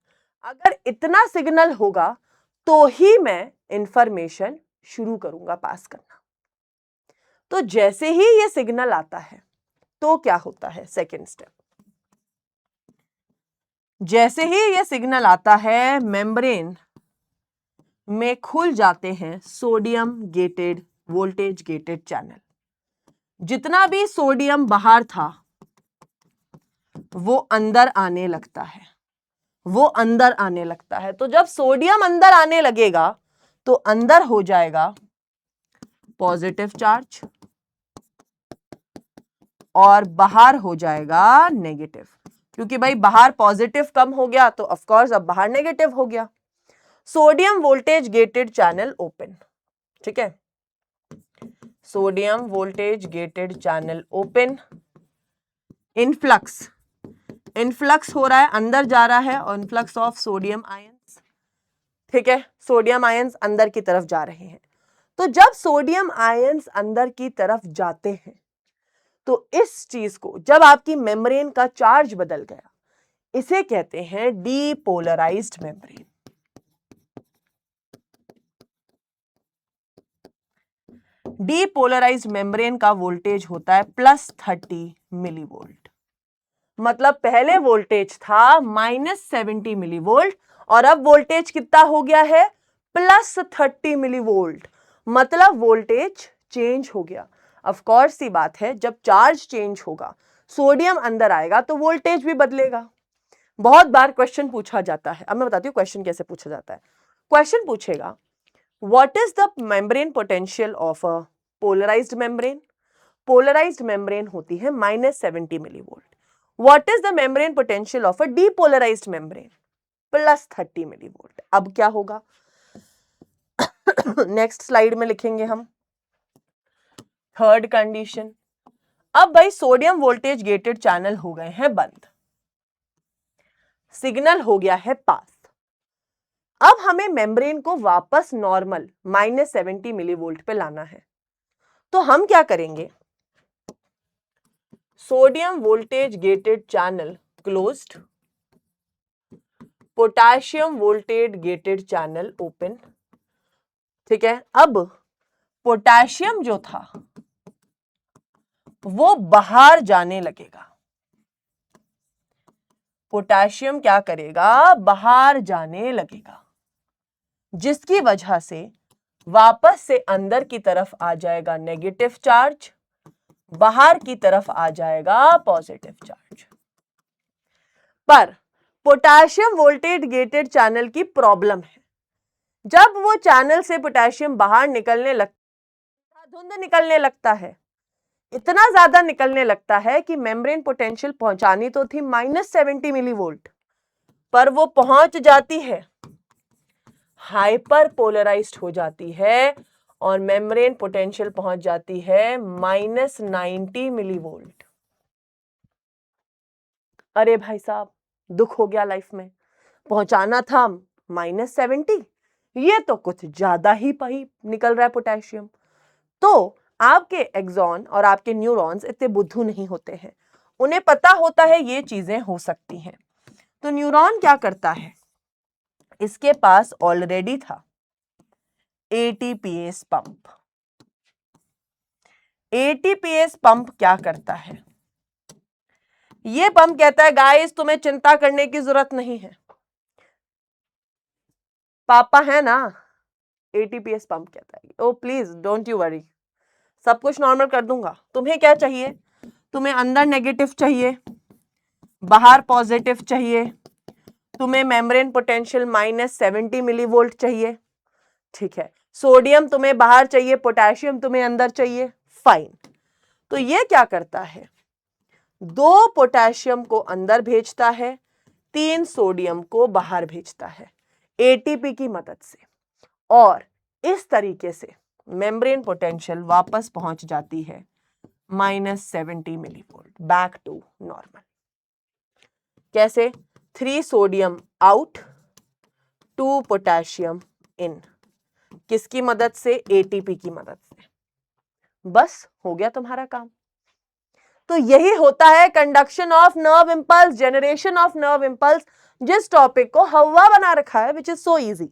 अगर इतना सिग्नल होगा तो ही मैं इंफॉर्मेशन शुरू करूंगा पास करना। तो जैसे ही ये सिग्नल आता है तो क्या होता है? सेकेंड स्टेप, जैसे ही ये सिग्नल आता है मेम्ब्रेन में खुल जाते हैं sodium gated voltage gated channel. जितना भी सोडियम बाहर था वो अंदर आने लगता है, वो अंदर आने लगता है। तो जब सोडियम अंदर आने लगेगा तो अंदर हो जाएगा पॉजिटिव चार्ज और बाहर हो जाएगा नेगेटिव। क्योंकि भाई बाहर पॉजिटिव कम हो गया तो ऑफ कोर्स अब बाहर नेगेटिव हो गया। Sodium voltage gated channel open, ठीक है, sodium voltage gated channel open, influx, influx हो रहा है, अंदर जा रहा है, और इनफ्लक्स ऑफ सोडियम आयंस, ठीक है, सोडियम आयंस अंदर की तरफ जा रहे हैं। तो जब सोडियम आयंस अंदर की तरफ जाते हैं तो इस चीज को, जब आपकी मेम्ब्रेन का चार्ज बदल गया, इसे कहते हैं डीपोलराइज्ड मेम्ब्रेन। डीपोलराइज्ड मेम्ब्रेन का वोल्टेज होता है +30 मिलीवोल्ट। मतलब पहले वोल्टेज था -70 मिलीवोल्ट और अब वोल्टेज कितना हो गया है, +30 मिलीवोल्ट। मतलब वोल्टेज चेंज हो गया। ऑफ कोर्स सी बात है, जब चार्ज चेंज होगा, सोडियम अंदर आएगा तो वोल्टेज भी बदलेगा। बहुत बार क्वेश्चन पूछा जाता है, अब मैं बताती हूँ क्वेश्चन कैसे पूछा जाता है। क्वेश्चन पूछेगा what is the membrane potential of a polarised membrane. Polarised membrane होती है -70 millivolt. What is the membrane potential of a depolarised membrane, +30 millivolt. अब क्या होगा नेक्स्ट स्लाइड में लिखेंगे हम। थर्ड कंडीशन, अब भाई सोडियम वोल्टेज गेटेड चैनल हो गए हैं बंद, सिग्नल हो गया है पास। अब हमें मेम्ब्रेन को वापस नॉर्मल -70 मिलीवोल्ट पे लाना है। तो हम क्या करेंगे, sodium voltage gated channel closed, potassium voltage gated channel open, ठीक है। अब पोटेशियम जो था वो बाहर जाने लगेगा, पोटेशियम क्या करेगा, बाहर जाने लगेगा, जिसकी वजह से वापस से अंदर की तरफ आ जाएगा नेगेटिव चार्ज, बाहर की तरफ आ जाएगा पॉजिटिव चार्ज। पर पोटेशियम वोल्टेज गेटेड चैनल की प्रॉब्लम है, जब वो चैनल से पोटेशियम बाहर निकलने लगता, धुंध निकलने लगता है, इतना ज्यादा निकलने लगता है कि मेम्ब्रेन पोटेंशियल पहुंचानी तो थी -70 मिलीवोल्ट, पर वो पहुंच जाती है, हाइपर पोलराइज्ड हो जाती है और मेम्ब्रेन पोटेंशियल पहुंच जाती है -90 मिलीवोल्ट। अरे भाई साहब, दुख हो गया लाइफ में, पहुंचाना था -70, ये तो कुछ ज्यादा ही निकल रहा है पोटेशियम। तो आपके एक्सॉन और आपके न्यूरॉन्स इतने बुद्धू नहीं होते हैं, उन्हें पता होता है ये चीजें हो सकती हैं। तो न्यूरॉन क्या करता है, इसके पास ऑलरेडी था एटीपीएस पंप। एटीपीएस पंप क्या करता है, ये पंप कहता है गाइस तुम्हें चिंता करने की जरूरत नहीं है, पापा है ना। एटीपीएस पंप कहता है ओ प्लीज डोंट यू वरी, सब कुछ नॉर्मल कर दूंगा। तुम्हें क्या चाहिए, तुम्हें अंदर नेगेटिव चाहिए, बाहर पॉजिटिव चाहिए, तुम्हें मेम्ब्रेन पोटेंशियल -70 मिलीवोल्ट चाहिए, ठीक है, सोडियम तुम्हें बाहर चाहिए, पोटेशियम तुम्हें अंदर चाहिए, फाइन। तो ये क्या करता है, 2 पोटेशियम को अंदर भेजता है, 3 सोडियम को बाहर भेजता है एटीपी की मदद से, और इस तरीके से मेम्ब्रेन पोटेंशियल वापस पहुंच जाती है -70 मिलीवोल्ट, बैक टू नॉर्मल। कैसे, 3 सोडियम आउट, 2 पोटेशियम इन, किसकी मदद से, एटीपी की मदद से। बस हो गया तुम्हारा काम। तो यही होता है conduction of nerve impulse, generation of nerve impulse, जिस टॉपिक को हवा बना रखा है, विच इज सो इजी।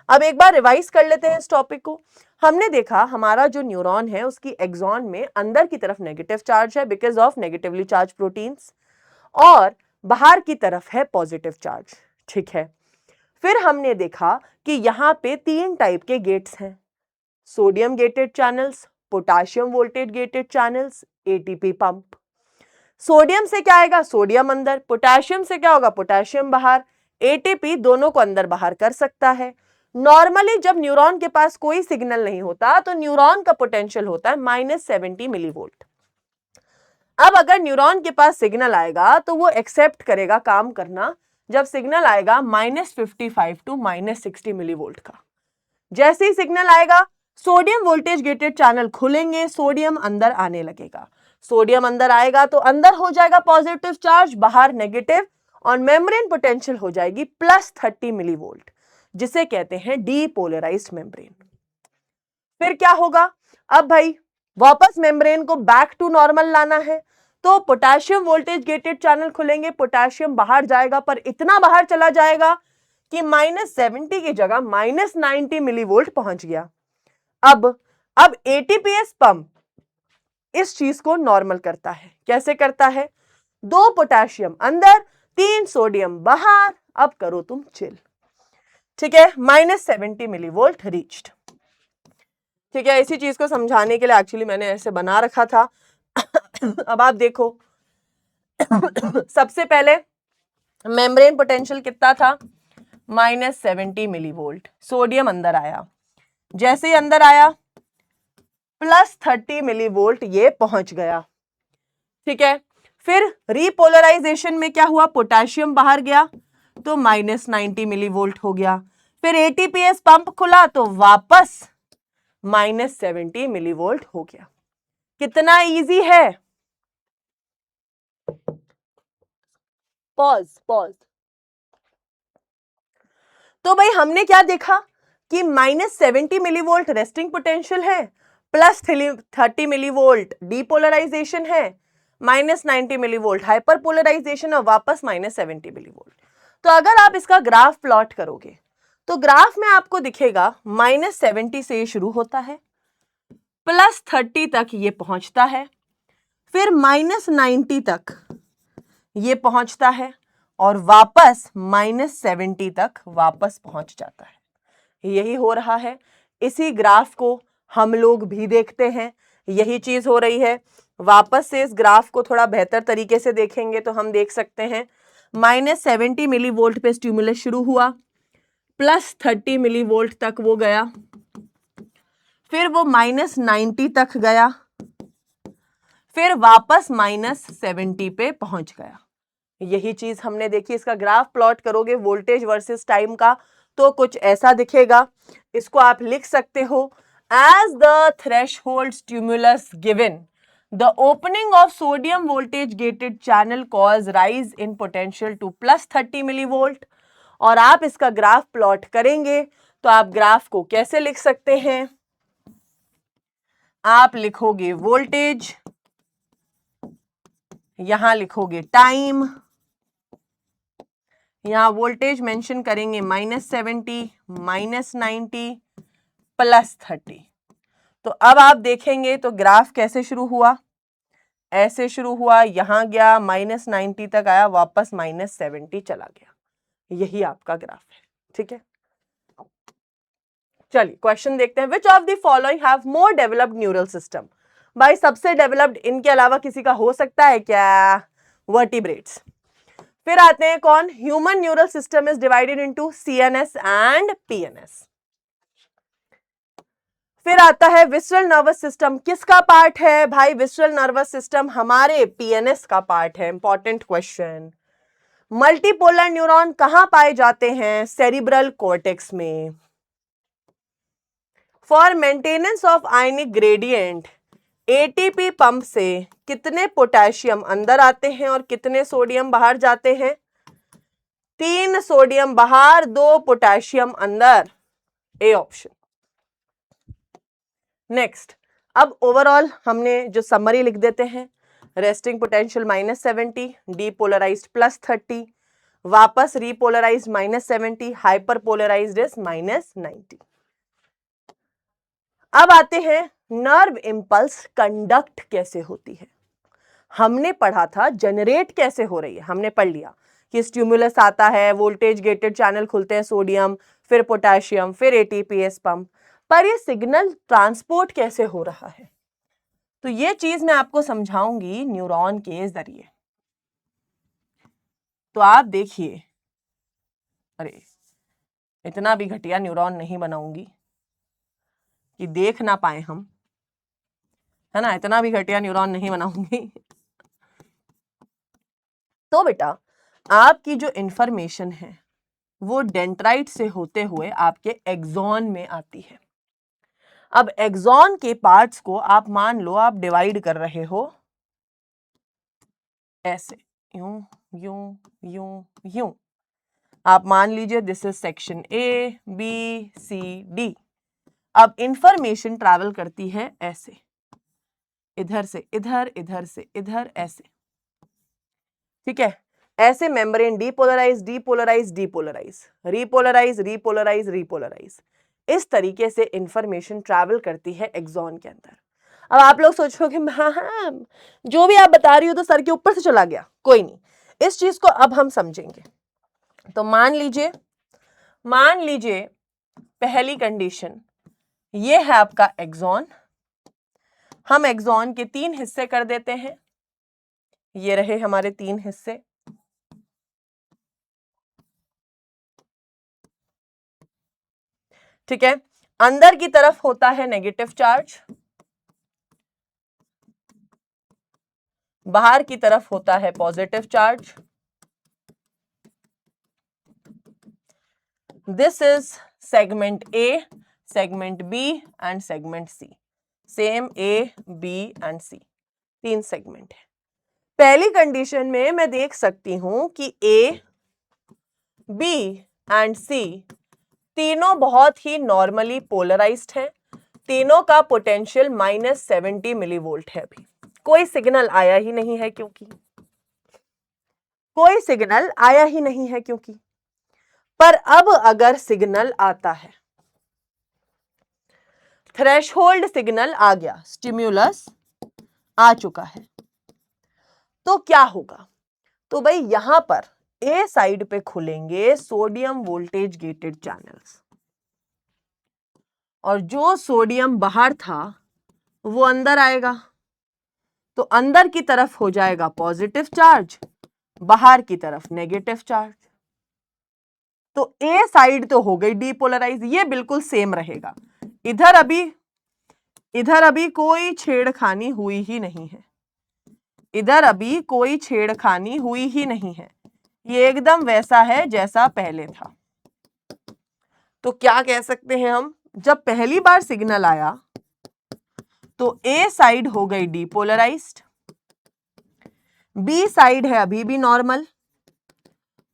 अब एक बार रिवाइज कर लेते हैं इस टॉपिक को। हमने देखा हमारा जो न्यूरॉन है उसकी एक्सॉन में अंदर की तरफ नेगेटिव चार्ज है because of negatively charge proteins, और बाहर की तरफ है पॉजिटिव चार्ज, ठीक है। फिर हमने देखा कि यहां पे 3 टाइप के गेट्स हैं, sodium gated channels, potassium voltage gated channels, ATP pump. Sodium से क्या आएगा, सोडियम अंदर, पोटेशियम से क्या होगा, पोटेशियम बाहर, एटीपी दोनों को अंदर बाहर कर सकता है। नॉर्मली जब न्यूरॉन के पास कोई सिग्नल नहीं होता तो न्यूरॉन का पोटेंशियल होता है -70 मिलीवोल्ट। अब अगर न्यूरॉन के पास सिग्नल आएगा तो वो एक्सेप्ट करेगा काम करना जब सिग्नल आएगा -55 टू -60 मिलीवोल्ट का। जैसे ही सिग्नल आएगा सोडियम वोल्टेज गेटेड चैनल खुलेंगे, सोडियम अंदर आने लगेगा। सोडियम अंदर आएगा तो अंदर हो जाएगा पॉजिटिव चार्ज, बाहर नेगेटिव, और मेम्ब्रेन पोटेंशियल हो जाएगी +30 मिलीवोल्ट, जिसे कहते हैं डीपोलराइज्ड मेम्ब्रेन। फिर क्या होगा? अब भाई वापस मेम्ब्रेन को बैक टू नॉर्मल लाना है तो पोटेशियम वोल्टेज गेटेड चैनल खुलेंगे, पोटेशियम बाहर जाएगा, पर इतना बाहर चला जाएगा कि -70 की जगह -90 मिलीवोल्ट पहुंच गया। अब एटीपीएस पंप इस चीज को नॉर्मल करता है। कैसे करता है? 2 पोटेशियम अंदर, 3 सोडियम बाहर। अब करो तुम चिल। ठीक है, -70 मिलीवोल्ट रीच्ड। ठीक है, इसी चीज को समझाने के लिए एक्चुअली मैंने ऐसे बना रखा था। अब आप देखो, सबसे पहले मेम्ब्रेन पोटेंशियल कितना था? -70 मिलीवोल्ट। सोडियम अंदर आया, जैसे ही अंदर आया +30 मिलीवोल्ट ये पहुंच गया। ठीक है, फिर रीपोलराइजेशन में क्या हुआ? पोटेशियम बाहर गया तो -90 मिलीवोल्ट हो गया। फिर एटीपीएस पंप खुला तो वापस -70 मिलीवोल्ट हो गया। कितना इजी है? पॉज। तो भाई हमने क्या देखा कि -70 मिलीवोल्ट रेस्टिंग पोटेंशियल है, +30 मिलीवोल्ट डीपोलराइजेशन है, -90 मिलीवोल्ट हाइपरपोलराइजेशन और वापस -70 मिलीवोल्ट। तो अगर आप इसका ग्राफ प्लॉट करोगे तो ग्राफ में आपको दिखेगा -70 से ये शुरू होता है, +30 तक ये पहुंचता है, फिर -90 तक ये पहुंचता है और वापस -70 तक वापस पहुंच जाता है। यही हो रहा है। इसी ग्राफ को हम लोग भी देखते हैं, यही चीज हो रही है। वापस से इस ग्राफ को थोड़ा बेहतर तरीके से देखेंगे तो हम देख सकते हैं -70 मिलीवोल्ट पे स्टिमुलस शुरू हुआ, +30 मिलीवोल्ट तक वो गया, फिर वो -90 तक गया, फिर वापस -70 पे पहुंच गया। यही चीज हमने देखी। इसका ग्राफ प्लॉट करोगे वोल्टेज वर्सेस टाइम का तो कुछ ऐसा दिखेगा। इसको आप लिख सकते हो, as the threshold stimulus given the opening of sodium voltage gated channel cause rise in potential to +30 millivolt. और आप इसका ग्राफ प्लॉट करेंगे तो आप ग्राफ को कैसे लिख सकते हैं? आप लिखोगे वोल्टेज, यहां लिखोगे टाइम, यहां वोल्टेज मेंशन करेंगे -70, -90, +30। तो अब आप देखेंगे तो ग्राफ कैसे शुरू हुआ? ऐसे शुरू हुआ, यहां गया, -90 तक आया, वापस -70 चला गया। यही आपका ग्राफ है। ठीक है, चलिए क्वेश्चन देखते हैं। Which of the following have more developed neural system? भाई सबसे डेवलप्ड इनके अलावा किसी का हो सकता है क्या? वर्टिब्रेट्स। फिर आते हैं कौन? Human neural system is divided into CNS and PNS. फिर आता है विसरल नर्वस सिस्टम किसका पार्ट है? भाई विसरल नर्वस सिस्टम हमारे पीएनएस का पार्ट है। Important question. मल्टीपोलर न्यूरॉन कहां पाए जाते हैं? सेरिब्रल कॉर्टेक्स में। For maintenance of ionic gradient ATP pump से कितने पोटेशियम अंदर आते हैं और कितने सोडियम बाहर जाते हैं? 3 सोडियम बाहर, 2 पोटेशियम अंदर। A option. नेक्स्ट, अब ओवरऑल हमने जो समरी लिख देते हैं। रेस्टिंग पोटेंशियल -70, डीपोलराइज्ड +30, वापस रीपोलराइज्ड -70, हाइपरपोलराइज्ड इज -90। अब आते हैं नर्व इंपल्स कंडक्ट कैसे होती है। हमने पढ़ा था जनरेट कैसे हो रही है, हमने पढ़ लिया कि स्टिमुलस आता है, वोल्टेज गेटेड चैनल खुलते हैं, सोडियम, फिर पोटेशियम, फिर एटीपीएस पंप, पर ये सिग्नल ट्रांसपोर्ट कैसे हो रहा है तो ये चीज मैं आपको समझाऊंगी न्यूरॉन के जरिए। तो आप देखिए, अरे इतना भी घटिया न्यूरॉन नहीं बनाऊंगी कि देख ना पाए हम, है ना, इतना भी घटिया न्यूरॉन नहीं बनाऊंगी। तो बेटा आपकी जो इंफॉर्मेशन है वो डेंड्राइट से होते हुए आपके एक्सॉन में आती है। अब एक्सॉन के पार्ट्स को आप मान लो आप डिवाइड कर रहे हो ऐसे, यूं यूं यूं यूं। आप मान लीजिए this is section A B C D. अब इंफॉर्मेशन ट्रैवल करती है ऐसे, इधर से इधर, इधर से इधर, ऐसे, ठीक है। ऐसे membrane depolarise depolarise depolarise, repolarise repolarise repolarise, इस तरीके से इंफॉर्मेशन ट्रैवल करती है एक्सॉन के अंदर। अब आप लोग सोचोगे मैम जो भी आप बता रही हो तो सर के ऊपर से चला गया। कोई नहीं, इस चीज को अब हम समझेंगे। तो मान लीजिए पहली कंडीशन ये है आपका एक्सॉन। हम एक्सॉन के 3 हिस्से कर देते हैं, ये रहे हमारे 3 हिस्से। ठीक है, अंदर की तरफ होता है नेगेटिव चार्ज, बाहर की तरफ होता है positive charge. This is segment A, segment B and segment C. Same A B and C 3 segment है। पहली कंडीशन में मैं देख सकती हूं कि ए बी एंड सी तीनों बहुत ही नॉर्मली पोलराइज्ड है। तीनों का पोटेंशियल -70 मिलीवोल्ट है। अभी कोई सिग्नल आया ही नहीं है, क्योंकि कोई सिग्नल आया ही नहीं है क्योंकि पर अब अगर सिग्नल आता है, थ्रेशहोल्ड सिग्नल आ गया, स्टिम्युलस आ चुका है, तो क्या होगा? तो भाई यहां पर ए साइड पे खुलेंगे सोडियम वोल्टेज गेटेड चैनल्स, और जो सोडियम बाहर था वो अंदर आएगा। तो अंदर की तरफ हो जाएगा पॉजिटिव चार्ज, बाहर की तरफ नेगेटिव चार्ज। तो ए साइड तो हो गई डीपोलराइज, ये बिल्कुल सेम रहेगा। इधर अभी कोई छेड़खानी हुई ही नहीं है, इधर अभी कोई छेड़खानी हुई ही नहीं है, ये एकदम वैसा है जैसा पहले था। तो क्या कह सकते हैं हम, जब पहली बार सिग्नल आया तो ए साइड हो गई डीपोलराइज्ड, बी साइड है अभी भी नॉर्मल,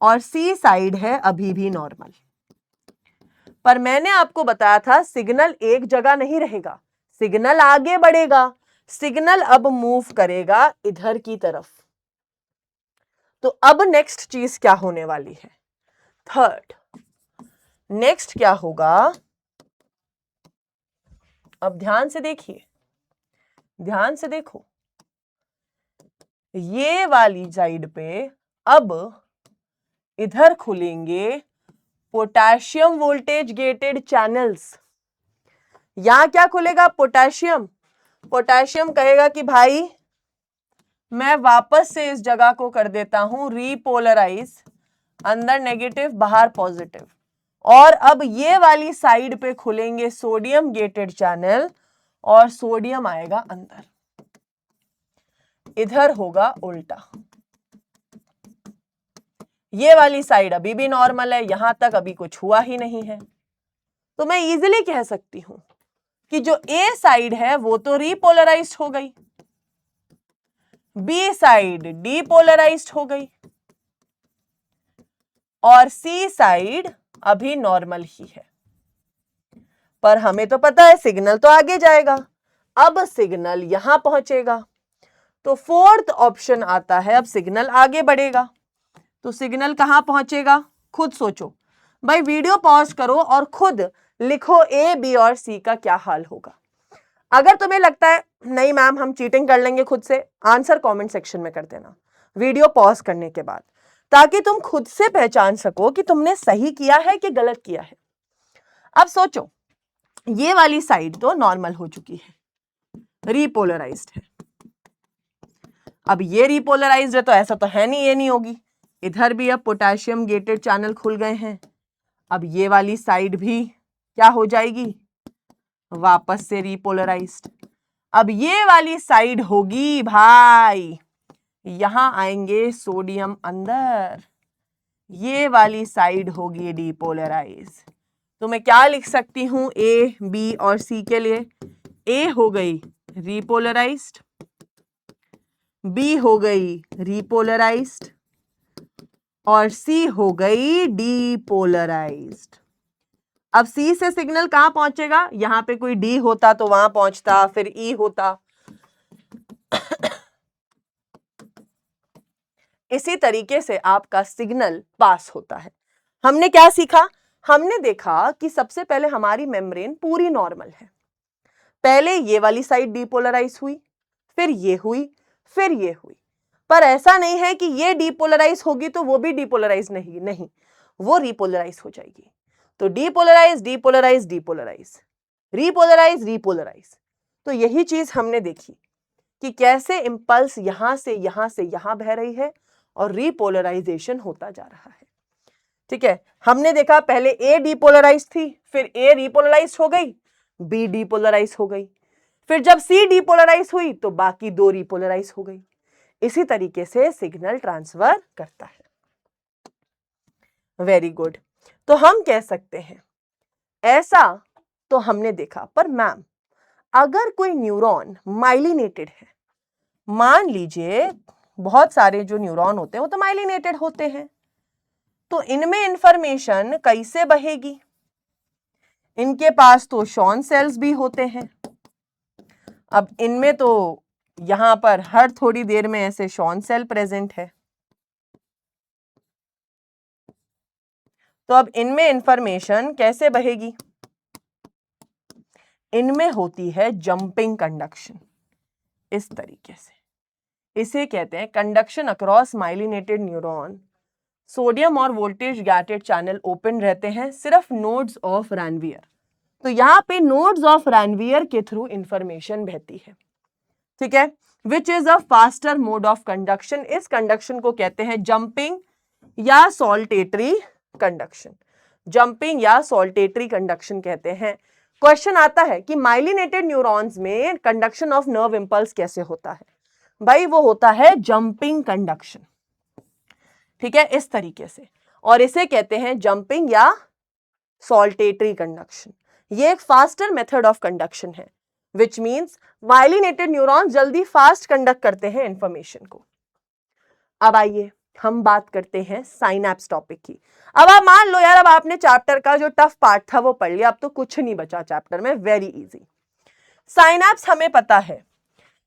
और सी साइड है अभी भी नॉर्मल। पर मैंने आपको बताया था सिग्नल एक जगह नहीं रहेगा, सिग्नल आगे बढ़ेगा, सिग्नल अब मूव करेगा इधर की तरफ। तो अब नेक्स्ट चीज क्या होने वाली है? थर्ड, नेक्स्ट क्या होगा? अब ध्यान से देखिए, ध्यान से देखो, ये वाली साइड पे अब इधर खुलेंगे पोटेशियम वोल्टेज गेटेड चैनल्स। यहां क्या खुलेगा? पोटेशियम। पोटेशियम कहेगा कि भाई मैं वापस से इस जगह को कर देता हूं रीपोलराइज, अंदर नेगेटिव बाहर पॉजिटिव, और अब ये वाली साइड पे खुलेंगे सोडियम गेटेड चैनल और सोडियम आएगा अंदर। इधर होगा उल्टा, ये वाली साइड अभी भी नॉर्मल है, यहां तक अभी कुछ हुआ ही नहीं है। तो मैं इजीली कह सकती हूं कि जो ए साइड है वो तो रीपोलराइज्ड हो गई, बी साइड डीपोलराइज्ड हो गई, और सी साइड अभी नॉर्मल ही है। पर हमें तो पता है सिग्नल तो आगे जाएगा, अब सिग्नल यहां पहुंचेगा। तो फोर्थ ऑप्शन आता है, अब सिग्नल आगे बढ़ेगा तो सिग्नल कहां पहुंचेगा? खुद सोचो भाई, वीडियो पॉज करो और खुद लिखो ए बी और सी का क्या हाल होगा। अगर तुम्हें लगता है नहीं मैम हम चीटिंग कर लेंगे खुद से, आंसर कमेंट सेक्शन में कर देना वीडियो पॉज करने के बाद, ताकि तुम खुद से पहचान सको कि तुमने सही किया है कि गलत किया है। अब सोचो, ये वाली साइड तो नॉर्मल हो चुकी है, रीपोलराइज्ड है। अब ये रीपोलराइज्ड है तो ऐसा तो है नहीं ये नहीं होगी, इधर भी अब पोटेशियम गेटेड चैनल खुल गए हैं। अब ये वाली साइड भी क्या हो जाएगी? वापस से रीपोलराइज्ड। अब ये वाली साइड होगी भाई यहां आएंगे सोडियम अंदर, ये वाली साइड होगी डीपोलराइज। तो मैं क्या लिख सकती हूं ए, बी और सी के लिए? ए हो गई रिपोलराइज्ड, बी हो गई रिपोलराइज्ड और सी हो गई डीपोलराइज्ड। अब सी से सिग्नल कहां पहुंचेगा? यहां पे कोई डी होता तो वहां पहुंचता, फिर ई होता। इसी तरीके से आपका सिग्नल पास होता है। हमने क्या सीखा? हमने देखा कि सबसे पहले हमारी मेम्ब्रेन पूरी नॉर्मल है। पहले ये वाली साइड डीपोलराइज हुई, फिर ये हुई, फिर ये हुई। पर ऐसा नहीं है कि ये डीपोलराइज होगी तो वो भी डीपोलराइज नहीं, वो रिपोलराइज हो जाएगी। तो depolarise, depolarise, depolarise, repolarise, repolarise. तो यही चीज हमने देखी कि कैसे इंपल्स यहां से यहां बह रही है और रिपोलराइजेशन होता जा रहा है। ठीक है, हमने देखा पहले ए डीपोलराइज थी, फिर ए रिपोलराइज हो गई, बी डीपोलराइज हो गई, फिर जब सी डीपोलराइज हुई तो बाकी दो रिपोलराइज हो गई। इसी तरीके से सिग्नल ट्रांसफर करता है। Very good. तो हम कह सकते हैं ऐसा तो हमने देखा, पर मैम अगर कोई न्यूरॉन माइलिनेटेड है, मान लीजिए बहुत सारे जो न्यूरॉन होते हैं वो तो माइलिनेटेड होते हैं, तो इनमें इंफॉर्मेशन कैसे बहेगी? इनके पास तो शॉन सेल्स भी होते हैं। अब इनमें तो यहां पर हर थोड़ी देर में ऐसे शॉन सेल प्रेजेंट है, तो अब इनमें इंफॉर्मेशन कैसे बहेगी? इनमें होती है जंपिंग कंडक्शन, इस तरीके से। इसे कहते हैं conduction across myelinated neuron. Sodium और वोल्टेज गेटेड चैनल ओपन रहते हैं, सिर्फ नोड्स ऑफ रैनवियर। तो यहां पे नोड्स ऑफ रैनवियर के थ्रू इंफॉर्मेशन बहती है। ठीक है, which is a faster mode of conduction. इस कंडक्शन को कहते हैं जंपिंग या सॉल्टेटरी कंडक्शन। जंपिंग या सॉल्टेटरी कंडक्शन कहते हैं। क्वेश्चन आता है कि माइलिनेटेड न्यूरॉन्स में कंडक्शन ऑफ नर्व इंपल्स कैसे होता है? भाई वो होता है जंपिंग कंडक्शन। ठीक है, इस तरीके से, और इसे कहते हैं जंपिंग या सॉल्टेटरी कंडक्शन। ये एक फास्टर मेथड ऑफ कंडक्शन है, विच मीन्स माइलिनेटेड न्यूरॉन्स जल्दी फास्ट कंडक्ट करते हैं इंफॉर्मेशन को। अब आइए हम बात करते हैं साइनैप्स टॉपिक की। अब आप मान लो यार, अब आपने चैप्टर का जो टफ पार्ट था वो पढ़ लिया, अब तो कुछ नहीं बचा चैप्टर में, वेरी इजी। साइनैप्स हमें पता है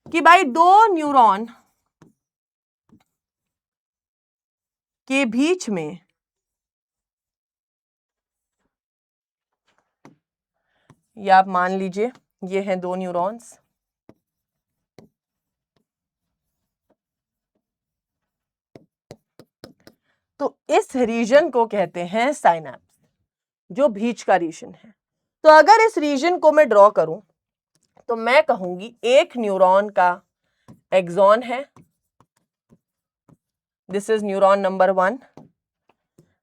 कि भाई दो न्यूरॉन के बीच में या आप मान लीजिए ये हैं दो न्यूरॉन्स, तो इस रीजन को कहते हैं साइनैप्स, जो बीच का रीजन है। तो अगर इस रीजन को मैं ड्रॉ करूं तो मैं कहूंगी एक न्यूरॉन का एक्सॉन है, this is neuron number 1,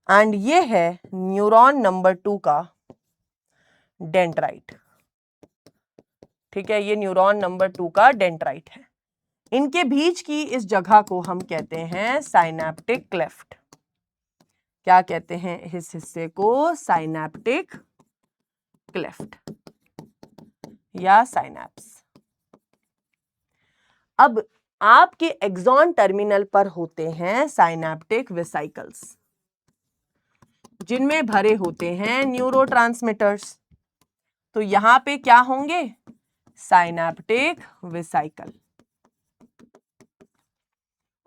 and ये है न्यूरॉन नंबर 2 का डेंड्राइट। ठीक है, ये न्यूरॉन नंबर 2 का डेंड्राइट है। इनके बीच की इस जगह को हम कहते हैं साइनैप्टिक क्लेफ्ट। क्या कहते हैं इस हिस्से को? साइनैप्टिक क्लेफ्ट या साइनैप्स। अब आपके एक्सॉन टर्मिनल पर होते हैं साइनैप्टिक वेसिकल्स, जिनमें भरे होते हैं न्यूरोट्रांसमीटर्स। तो यहां पे क्या होंगे? साइनैप्टिक वेसिकल,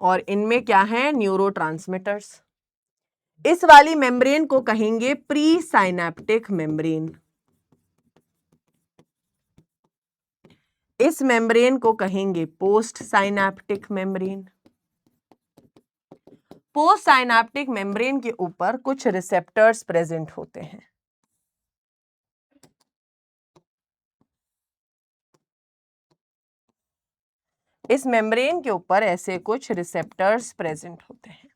और इनमें क्या है? न्यूरोट्रांसमीटर्स। इस वाली मेम्ब्रेन को कहेंगे प्री साइनैप्टिक मेम्ब्रेन, इस मेम्ब्रेन को कहेंगे post synaptic membrane. Post synaptic membrane के ऊपर कुछ रिसेप्टर्स प्रेजेंट होते हैं। इस मेम्ब्रेन के ऊपर ऐसे कुछ रिसेप्टर्स प्रेजेंट होते हैं।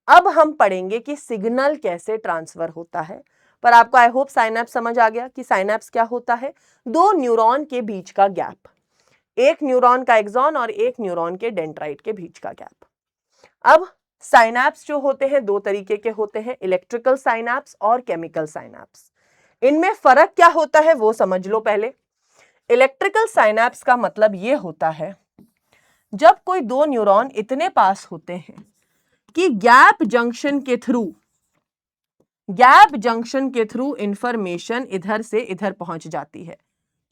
अब हम पढ़ेंगे कि सिग्नल कैसे ट्रांसफर होता है, पर आपको आई होप साइनैप्स समझ आ गया कि साइनैप्स क्या होता है? दो न्यूरॉन के बीच का गैप। एक न्यूरॉन का एक्सॉन और एक न्यूरॉन के डेंड्राइट के बीच का गैप। अब साइनैप्स जो होते हैं दो तरीके के होते हैं, इलेक्ट्रिकल साइनैप्स और केमिकल साइनैप्स। इनमें फर्क क्या होता है वो समझ लो पहले। इलेक्ट्रिकल साइनैप्स का मतलब ये होता है जब कोई दो न्यूरॉन इतने पास होते हैं कि गैप जंक्शन के थ्रू इंफॉर्मेशन इधर से इधर पहुंच जाती है,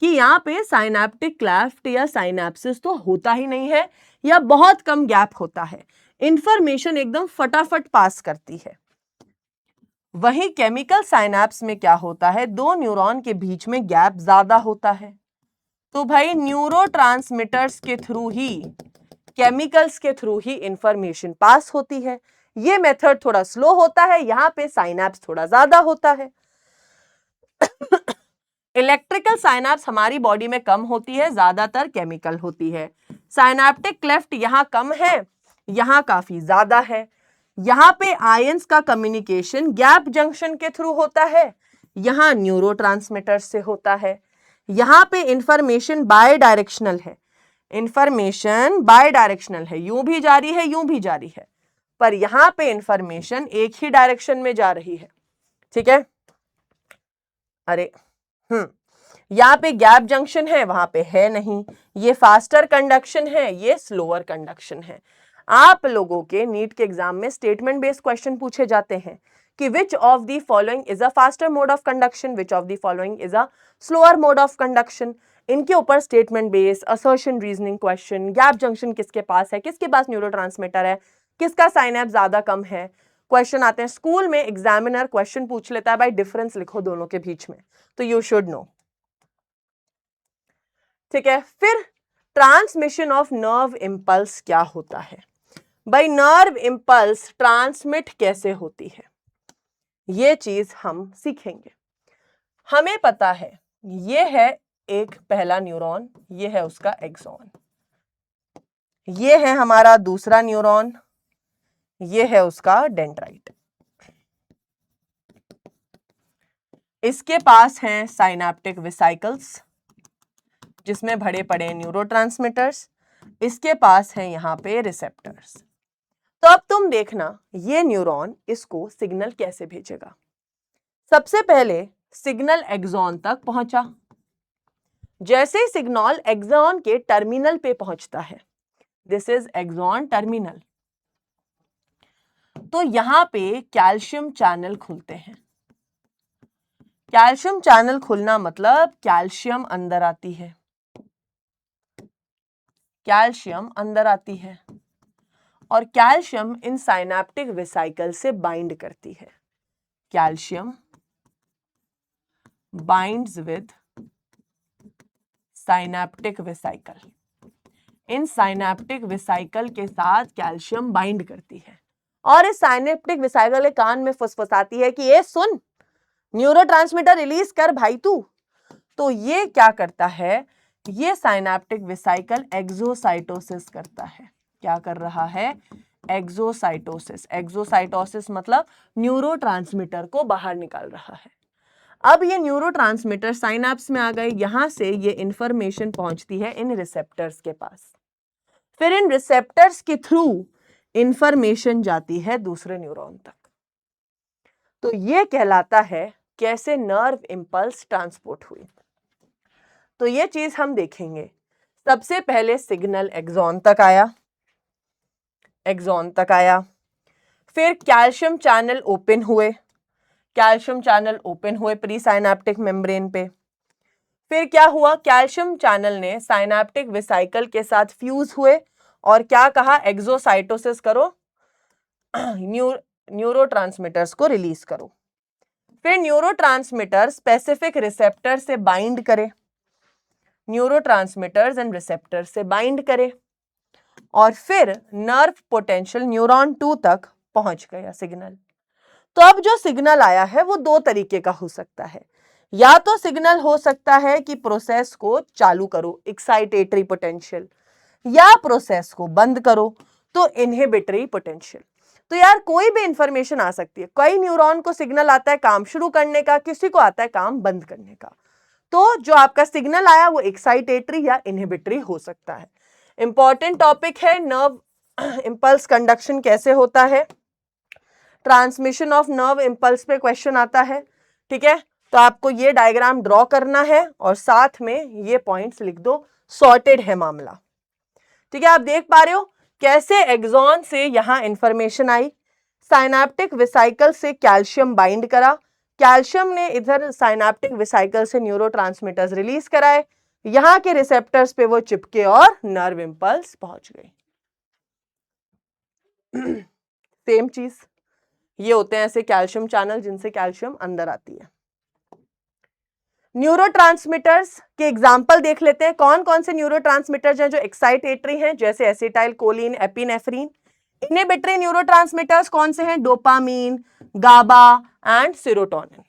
कि यहाँ पे साइनैप्टिक क्लेफ्ट या साइनैप्सिस तो होता ही नहीं है या बहुत कम गैप होता है, इंफॉर्मेशन एकदम फटाफट पास करती है। वहीं केमिकल साइनैप्स में क्या होता है, दो न्यूरॉन के बीच में गैप ज्यादा होता है, तो भाई न्यूरोट्रांसमीटर्स के थ्रू ही, केमिकल्स के थ्रू ही इंफॉर्मेशन पास होती है। ये मेथड थोड़ा स्लो होता है, यहां पे साइनैप्स थोड़ा ज्यादा होता है। इलेक्ट्रिकल साइनैप्स हमारी बॉडी में कम होती है, ज्यादातर केमिकल होती है। साइनैप्टिक क्लेफ्ट यहां कम है, यहां काफी ज्यादा है। यहां पे आयंस का कम्युनिकेशन गैप जंक्शन के थ्रू होता है, यहां न्यूरोट्रांसमीटर से होता है। यहां पे इंफॉर्मेशन बाय डायरेक्शनल है, यूं भी जारी है यूं भी जारी है, पर यहां पे इंफॉर्मेशन एक ही डायरेक्शन में जा रही है। ठीक है, अरे यहां पे गैप जंक्शन है, वहां पे है नहीं। ये फास्टर कंडक्शन है, ये स्लोअर कंडक्शन है। आप लोगों के नीट के एग्जाम में स्टेटमेंट बेस्ड क्वेश्चन पूछे जाते हैं कि which of the following is a faster mode of conduction, which of the following is a slower mode of conduction. इनके ऊपर statement based, assertion, reasoning question, gap junction किसके पास है, किसके पास न्यूरोट्रांसमीटर है, किसका साइनैप्स ज्यादा कम है, क्वेश्चन आते हैं। स्कूल में एग्जामिनर क्वेश्चन पूछ लेता है, भाई डिफरेंस लिखो दोनों के बीच में, तो यू शुड नो। ठीक है, फिर ट्रांसमिशन ऑफ नर्व इंपल्स क्या होता है, भाई नर्व इंपल्स ट्रांसमिट कैसे होती है, ये चीज हम सीखेंगे। हमें पता है ये है एक पहला न्यूरॉन, ये है उसका एक्सॉन, ये है हमारा दूसरा न्यूरॉन, ये है उसका डेंड्राइट। इसके पास हैं साइनैप्टिक वेसिकल्स जिसमें भरे पड़े न्यूरोट्रांसमीटर्स, इसके पास है यहाँ पे रिसेप्टर्स। तो अब तुम देखना ये न्यूरॉन इसको सिग्नल कैसे भेजेगा। सबसे पहले सिग्नल एक्सॉन तक पहुंचा, जैसे सिग्नल एक्सॉन के टर्मिनल पे पहुंचता है, दिस इज एक्सॉन टर्मिनल, तो यहां पे कैल्शियम चैनल खुलते हैं। कैल्शियम चैनल खुलना मतलब कैल्शियम अंदर आती है, कैल्शियम अंदर आती है और कैल्शियम इन साइनैप्टिक वेसिकल से बाइंड करती है। Calcium binds with synaptic vesicle, in synaptic vesicle के साथ कैल्शियम बाइंड करती है और इस साइनैप्टिक वेसिकल के कान में फुसफुसाती है कि ये सुन, न्यूरोट्रांसमीटर रिलीज कर भाई तू। तो ये क्या करता है, ये साइनैप्टिक वेसिकल एक्सोसाइटोसिस करता है। क्या कर रहा है, एक्सोसाइटोसिस। एक्सोसाइटोसिस मतलब न्यूरोट्रांसमीटर को बाहर निकाल रहा है। अब ये न्यूरोट्रांसमीटर साइनैप्स में आ गए, यहां से ये इंफॉर्मेशन पहुंचती है इन रिसेप्टर्स के पास, फिर इन रिसेप्टर्स के थ्रू इंफॉर्मेशन जाती है दूसरे न्यूरॉन तक। तो ये कहलाता है कैसे नर्व इंपल्स ट्रांसपोर्ट हुई। तो ये चीज हम देखेंगे। सबसे पहले सिग्नल एक्सॉन तक आया, एक्सॉन तक आया, फिर कैल्शियम चैनल ओपन हुए, कैल्शियम चैनल ओपन हुए प्री साइनैप्टिक मेम्ब्रेन पे। फिर क्या हुआ, कैल्शियम चैनल ने साइनैप्टिक वेसिकल के साथ फ्यूज हुए और क्या कहा, एक्सोसाइटोसिस करो, न्यूरोट्रांसमीटर्स को रिलीज करो। फिर न्यूरोट्रांसमीटर स्पेसिफिक रिसेप्टर से बाइंड करे, न्यूरोट्रांसमीटर्स एंड रिसेप्टर से बाइंड करे और फिर नर्व पोटेंशियल न्यूरॉन 2 तक पहुंच गया सिग्नल। तो अब जो सिग्नल आया है वो दो तरीके का हो सकता है, या तो सिग्नल हो सकता है कि प्रोसेस को चालू करो, एक्साइटेटरी पोटेंशियल, या प्रोसेस को बंद करो तो इनहिबिटरी पोटेंशियल। तो यार कोई भी इंफॉर्मेशन आ सकती है, कई न्यूरॉन को सिग्नल आता है काम शुरू करने का, किसी को आता है काम बंद करने का। तो जो आपका सिग्नल आया वो एक्साइटेटरी या इनहिबिटरी हो सकता है। इंपॉर्टेंट टॉपिक है नर्व इंपल्स कंडक्शन कैसे होता है, ट्रांसमिशन ऑफ नर्व इंपल्स पे क्वेश्चन आता है, ठीक है। तो आपको ये डायग्राम ड्रॉ करना है और साथ में ये पॉइंट्स लिख दो, सॉर्टेड है मामला, ठीक है। आप देख पा रहे हो कैसे एक्सॉन से यहां इंफॉर्मेशन आई, साइनेप्टिक वेसिकल से कैल्शियम बाइंड करा, कैल्शियम ने इधर साइनेप्टिक वेसिकल से न्यूरोट्रांसमीटर्स रिलीज कराए, यहां के रिसेप्टर्स पे वो चिपके और नर्व इंपल्स पहुंच गई। सेम चीज ये होते हैं ऐसे कैल्शियम चैनल जिनसे कैल्शियम अंदर आती है। न्यूरोट्रांसमीटर्स के एग्जाम्पल देख लेते हैं, कौन कौन से न्यूरोट्रांसमीटर्स हैं जो एक्साइटेटरी हैं, जैसे acetyl choline, epinephrine. Inhibitory neurotransmitters कौन से हैं, डोपामीन, गाबा एंड सेरोटोनिन।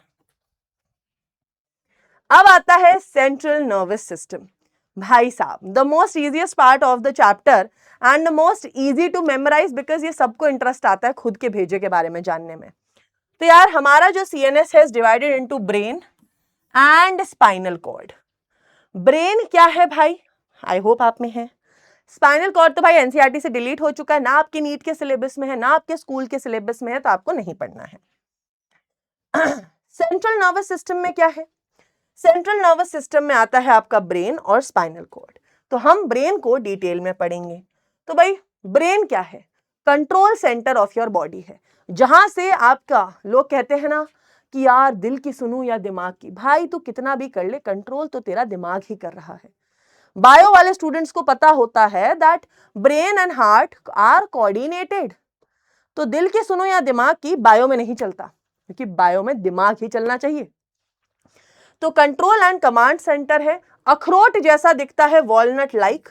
अब आता है सेंट्रल नर्वस सिस्टम। भाई साहब, the most easiest part of the chapter and the most easy to memorise, because ये सबको इंटरेस्ट आता है खुद के भेजे के बारे में जानने में। तो यार हमारा जो सीएनएस है divided into brain and spinal cord. Brain क्या है भाई, आई होप आप में है। स्पाइनल कॉर्ड तो भाई एनसीईआरटी से डिलीट हो चुका है, ना आपके नीट के सिलेबस में है, ना आपके स्कूल के सिलेबस में है, तो आपको नहीं पढ़ना है। सेंट्रल नर्वस सिस्टम में क्या है, सेंट्रल नर्वस सिस्टम में आता है आपका ब्रेन और स्पाइनल कॉर्ड। तो हम ब्रेन को डिटेल में पढ़ेंगे। तो भाई ब्रेन क्या है, control centre of your body है, जहां से आपका, लोग कहते हैं ना कि यार दिल की सुनूं या दिमाग की, भाई तू कितना भी कर ले कंट्रोल तो तेरा दिमाग ही कर रहा है। बायो वाले स्टूडेंट्स को पता होता है that brain and heart are coordinated. तो दिल की सुनो या दिमाग की बायो में नहीं चलता, क्योंकि बायो में दिमाग ही चलना चाहिए। तो कंट्रोल एंड कमांड सेंटर है, अखरोट जैसा दिखता है, वॉलनट लाइक।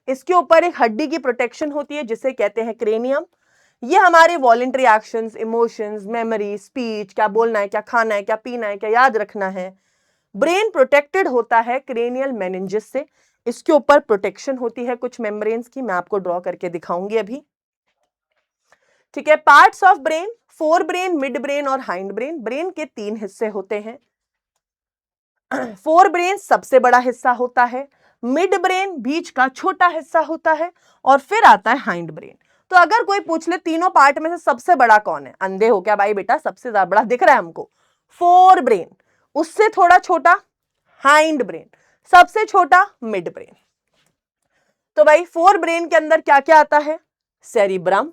इसके ऊपर एक हड्डी की प्रोटेक्शन होती है जिसे कहते हैं क्रेनियम। ये हमारे voluntary actions, emotions, memory, speech, क्या बोलना है, क्या खाना है, क्या पीना है, क्या याद रखना है। ब्रेन प्रोटेक्टेड होता है क्रेनियल मेनिंजेस से, इसके ऊपर प्रोटेक्शन होती है कुछ मेम्ब्रेन्स की, मैं आपको ड्रॉ करके दिखाऊंगी अभी, ठीक है। Parts of brain, fore brain, mid brain और हाइंड ब्रेन। ब्रेन के 3 हिस्से होते हैं। फोर ब्रेन सबसे बड़ा हिस्सा होता है, मिड ब्रेन बीच का छोटा हिस्सा होता है, और फिर आता है हाइंड ब्रेन। तो अगर कोई पूछ ले तीनों पार्ट में से सबसे बड़ा कौन है, अंधे हो क्या भाई बेटा, सबसे ज्यादा बड़ा दिख रहा है हमको फोर ब्रेन, उससे थोड़ा छोटा हाइंड ब्रेन, सबसे छोटा मिड ब्रेन। तो भाई फोर ब्रेन के अंदर क्या क्या आता है, cerebrum,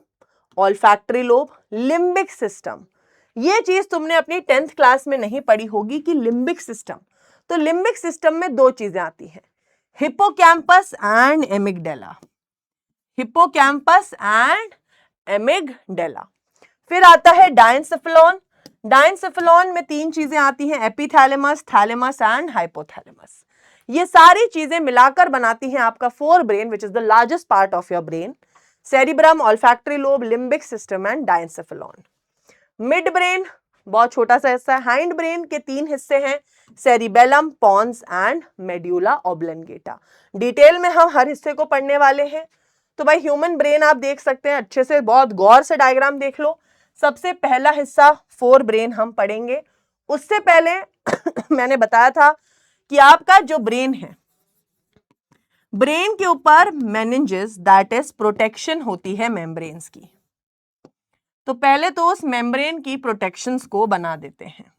olfactory lobe, limbic system. ये चीज तुमने अपनी 10th क्लास में नहीं पढ़ी होगी कि लिम्बिक सिस्टम। तो लिम्बिक सिस्टम में 2 चीजें आती हैं, हिप्पोकैम्पस एंड एमिगडेला, हिप्पोकैम्पस एंड एमिगडेला। फिर आता है डायंसेफेलॉन। डायंसेफेलॉन में 3 चीजें आती हैं, एपिथैलेमस, थैलेमस एंड हाइपोथैलेमस। ये सारी चीजें मिलाकर बनाती हैं आपका forebrain, which is the largest part of your brain. Cerebrum, olfactory lobe, limbic system and diencephalon. Midbrain बहुत छोटा सा हिस्सा है। हाइंड ब्रेन के 3 हिस्से हैं, cerebellum, pons and medulla oblongata. Detail में हम हर हिस्से को पढ़ने वाले हैं। तो भाई ह्यूमन ब्रेन आप देख सकते हैं, अच्छे से बहुत गौर से डायग्राम देख लो। सबसे पहला हिस्सा फोर ब्रेन हम पढ़ेंगे। उससे पहले मैंने बताया था कि आपका जो ब्रेन है, ब्रेन के ऊपर मेनिंजेस, दैट इज प्रोटेक्शन होती है मेम्ब्रेन्स की। तो पहले तो उस मेम्ब्रेन की प्रोटेक्शंस को बना देते हैं,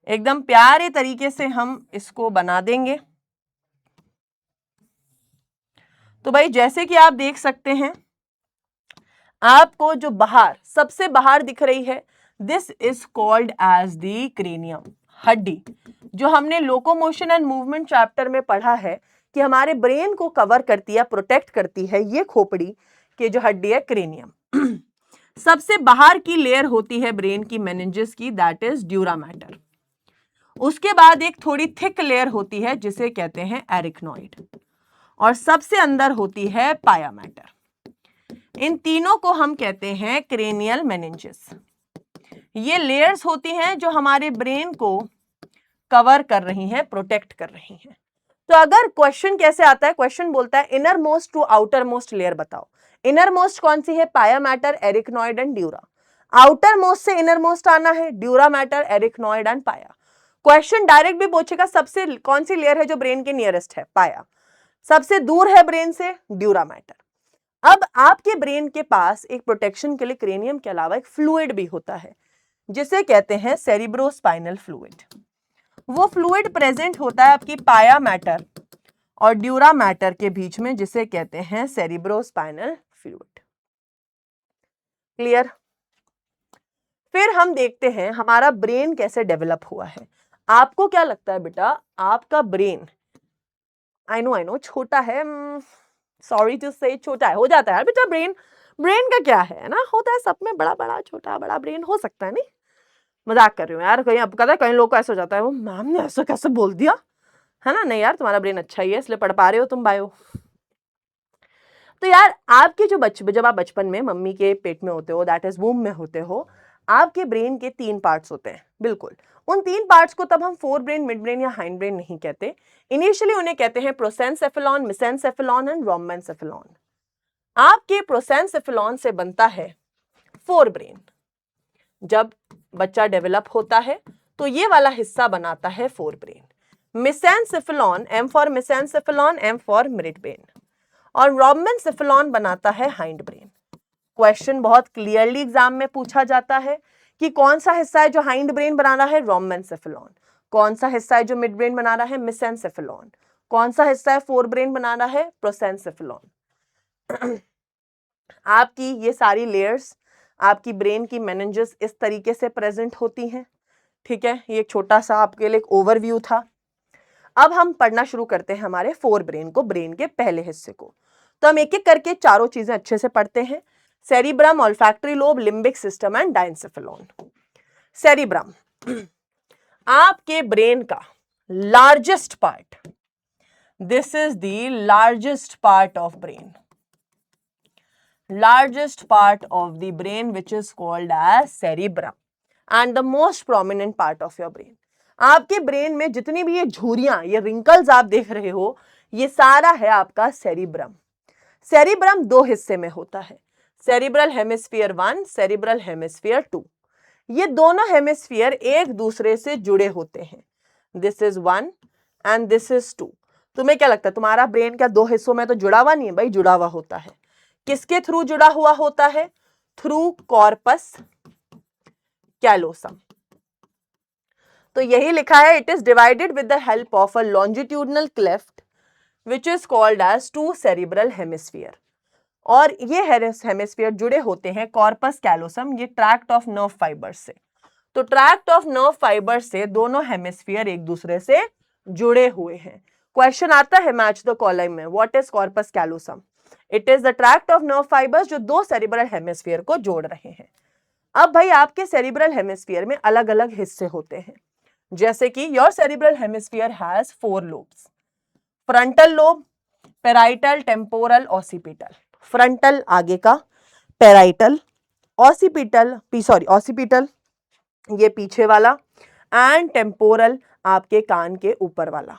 एकदम प्यारे तरीके से हम इसको बना देंगे। तो भाई जैसे कि आप देख सकते हैं, आपको जो बाहर सबसे बाहर दिख रही है, this is called as the cranium, हड्डी। जो हमने लोकोमोशन एंड मूवमेंट चैप्टर में पढ़ा है कि हमारे ब्रेन को कवर करती है, प्रोटेक्ट करती है, ये खोपड़ी की जो हड्डी है क्रेनियम। सबसे बाहर की लेयर होती है ब्रेन की मेनिंजेस की, दैट इज ड्यूरा मैटर। उसके बाद एक थोड़ी थिक लेयर होती है जिसे कहते हैं एरिकनॉइड, और सबसे अंदर होती है पाया मैटर। इन तीनों को हम कहते हैं क्रेनियल मेनिंजेस। ये लेयर्स होती हैं जो हमारे ब्रेन को कवर कर रही हैं, प्रोटेक्ट कर रही हैं। तो अगर क्वेश्चन कैसे आता है, क्वेश्चन बोलता है innermost to outermost layer बताओ। इनर मोस्ट कौन सी है, pia mater, arachnoid and dura. Outermost से इनर मोस्ट आना है, dura mater, arachnoid and pia. Question direct भी पूछेगा सबसे कौन सी लेयर है जो ब्रेन के नियरेस्ट है, पाया। सबसे दूर है ब्रेन से, ड्यूरा मैटर। अब आपके ब्रेन के पास एक प्रोटेक्शन के लिए क्रेनियम के अलावा एक फ्लूइड भी होता है जिसे कहते हैं सेरिब्रोस्पाइनल फ्लूइड। वो फ्लूइड प्रेजेंट होता है आपकी पाया मैटर और ड्यूरा मैटर के बीच में जिसे कहते हैं सेरिब्रोस्पाइनल फ्लूइड। क्लियर? फिर हम देखते हैं हमारा ब्रेन कैसे डेवलप हुआ है। आपको क्या लगता है बेटा, आपका ब्रेन आई नो छोटा है, सॉरी टू से छोटा है, हो जाता है यार बेटा, ब्रेन का क्या है ना, होता है सब में बड़ा बड़ा छोटा बड़ा ब्रेन हो सकता है। नहीं, मजाक कर रही हूँ यार, कहीं अब कहता है कई लोग को ऐसा हो जाता है, वो मैम ने ऐसा कैसे बोल दिया है ना। नहीं यार, तुम्हारा ब्रेन अच्छा ही है इसलिए पढ़ पा रहे हो तुम बायो। तो यार आपके जब आप बचपन में मम्मी के पेट में होते हो, दैट इज वूम में होते हो, आपके ब्रेन के 3 पार्ट्स होते हैं। बिल्कुल, उन 3 पार्ट्स को तब हम फोर ब्रेन, मिड ब्रेन या हाइंड ब्रेन नहीं कहते। इनिशियली उन्हें कहते हैं प्रोसेंसेफेलॉन, मेसेंसेफेलॉन एंड रोमेंसेफेलॉन। आपके प्रोसेंसेफेलॉन से बनता है फोर ब्रेन। जब बच्चा डेवलप होता है तो ये वाला हिस्सा बनाता है forebrain. Mesencephalon, M for mesencephalon, M for midbrain, और रोमेंसेफेलॉन बनाता है हाइंड ब्रेन। क्वेश्चन बहुत क्लियरली एग्जाम में पूछा जाता है कि कौन सा हिस्सा है जो हाइंड ब्रेन बना रहा है, रोमेंसेफेलॉन। कौन सा हिस्सा है जो मिड ब्रेन बना रहा है, मेसेंसेफेलॉन। कौन सा हिस्सा है फोर ब्रेन बना रहा है, प्रोसेंसेफेलॉन। आपकी ये सारी लेयर्स आपकी ब्रेन की मेनिंजेस इस तरीके से प्रेजेंट होती हैं। ठीक है, ये छोटा सा आपके लिए एक ओवरव्यू था। अब हम पढ़ना शुरू करते हैं हमारे फोर ब्रेन को, ब्रेन के पहले हिस्से को। तो हम एक एक करके चारों चीजें अच्छे से पढ़ते हैं। Cerebrum, olfactory lobe, limbic system and diencephalon. Cerebrum आपके ब्रेन का largest part, this is the largest part of brain, largest part of the brain which is called as cerebrum and the most prominent part of your brain. आपके brain में जितनी भी ये झुर्रियां, ये wrinkles आप देख रहे हो, ये सारा है आपका सेरिब्रम। सेरिब्रम 2 हिस्से में होता है, सेरिब्रल हेमिस्फीयर 1, सेरिब्रल हेमिस्फीयर 2। ये दोनों हेमिस्फीयर एक दूसरे से जुड़े होते हैं, this is 1 and this is 2। तुम्हें क्या लगता है तुम्हारा ब्रेन क्या 2 हिस्सों में तो जुड़ा हुआ नहीं है? भाई जुड़ा हुआ होता है। किसके थ्रू जुड़ा हुआ होता है? Through corpus callosum. तो यही लिखा है, it is divided with the help of a longitudinal cleft which is called as 2 cerebral hemisphere. और ये हेमिस्फीयर जुड़े होते हैं कॉर्पस कैलोसम, ये ट्रैक्ट ऑफ नर्व फाइबर्स से। तो ट्रैक्ट ऑफ नर्व फाइबर से दोनों हेमिस्फीयर एक दूसरे से जुड़े हुए हैं। क्वेश्चन आता है मैच द कॉलम में, what is corpus callosum? It is the tract of nerve fibres जो 2 सेरिब्रल हेमिस्फीयर को जोड़ रहे हैं। अब भाई आपके सेरिब्रल हेमिस्फीयर में अलग अलग हिस्से होते हैं, जैसे कि your cerebral hemisphere has 4 lobes, frontal lobe, parietal, temporal, occipital. Frontal आगे का, पेराइटल, ऑसिपिटल ये पीछे वाला, एंड टेम्पोरल आपके कान के ऊपर वाला।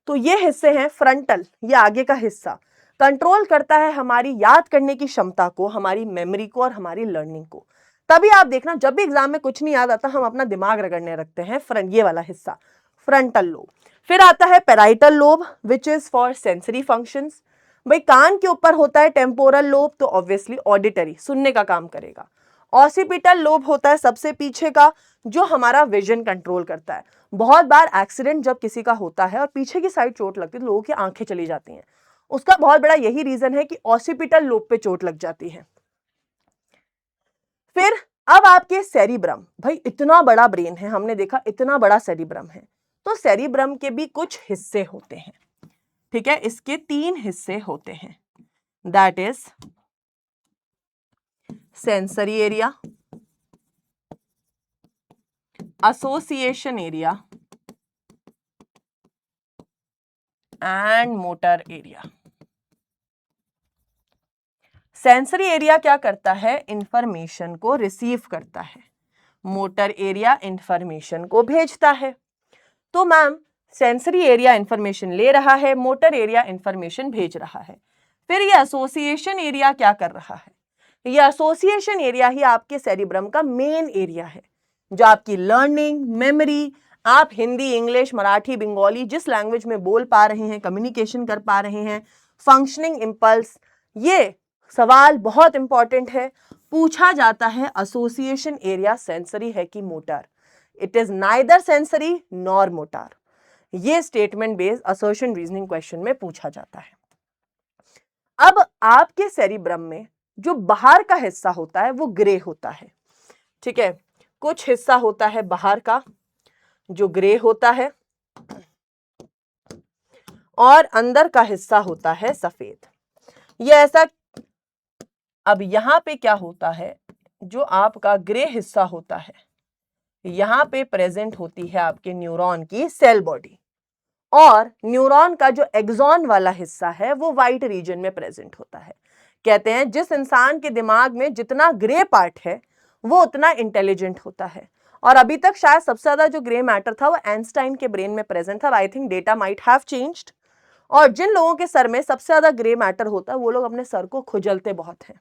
तो ये हिस्से हैं फ्रंटल, ये आगे का हिस्सा कंट्रोल करता है हमारी याद करने की क्षमता को, हमारी मेमोरी को और हमारी लर्निंग को। तभी आप देखना जब भी एग्जाम में कुछ नहीं याद आता हम अपना दिमाग रगड़ने रखते हैं, फ्रंट ये वाला हिस्सा फ्रंटल लोब। फिर आता है parietal lobe which is for sensory functions. भाई कान के ऊपर होता है टेम्पोरल लोब, तो ऑब्वियसली ऑडिटरी, सुनने का काम करेगा। ऑसिपिटल लोब होता है सबसे पीछे का, जो हमारा विजन कंट्रोल करता है। बहुत बार एक्सीडेंट जब किसी का होता है और पीछे की साइड चोट लगती है तो लोगों की आंखें चली जाती हैं, उसका बहुत बड़ा यही रीजन है कि ऑसिपिटल लोब पे चोट लग जाती है। फिर अब आपके सेरिब्रम, भाई इतना बड़ा ब्रेन है, हमने देखा इतना बड़ा सेरिब्रम है, तो सेरिब्रम के भी कुछ हिस्से होते हैं। ठीक है, इसके 3 हिस्से होते हैं, that is sensory area, association area and motor area. Sensory area क्या करता है? इंफॉर्मेशन को रिसीव करता है। मोटर एरिया इंफॉर्मेशन को भेजता है। तो मैम सेंसरी एरिया इंफॉर्मेशन ले रहा है, मोटर एरिया इंफॉर्मेशन भेज रहा है। फिर ये एसोसिएशन एरिया क्या कर रहा है? ये एसोसिएशन एरिया ही आपके सेरिब्रम का मेन एरिया है, जो आपकी लर्निंग, मेमोरी, आप हिंदी, इंग्लिश, मराठी, बंगाली जिस लैंग्वेज में बोल पा रहे हैं, कम्युनिकेशन कर पा रहे हैं, फंक्शनिंग इम्पल्स, ये सवाल बहुत इंपॉर्टेंट है, पूछा जाता है एसोसिएशन एरिया सेंसरी है कि motor. It is neither sensory nor motor. ये statement based assertion reasoning question में पूछा जाता है। अब आपके सेरिब्रम में जो बाहर का हिस्सा होता है वो ग्रे होता है, ठीक है। कुछ हिस्सा होता है बाहर का जो ग्रे होता है और अंदर का हिस्सा होता है सफेद। ये ऐसा, अब यहां पे क्या होता है, जो आपका ग्रे हिस्सा होता है यहां पे प्रेजेंट होती है आपके न्यूरॉन की सेल बॉडी, और न्यूरॉन का जो एक्सॉन वाला हिस्सा है वो व्हाइट रीजन में प्रेजेंट होता है। कहते हैं जिस इंसान के दिमाग में जितना ग्रे पार्ट है वो उतना इंटेलिजेंट होता है, और अभी तक शायद सबसे ज्यादा जो ग्रे मैटर था वो आइंस्टाइन के ब्रेन में प्रेजेंट था। I think data might have changed, और जिन लोगों के सर में सबसे ज्यादा ग्रे मैटर होता है वो लोग अपने सर को खुजलते बहुत हैं।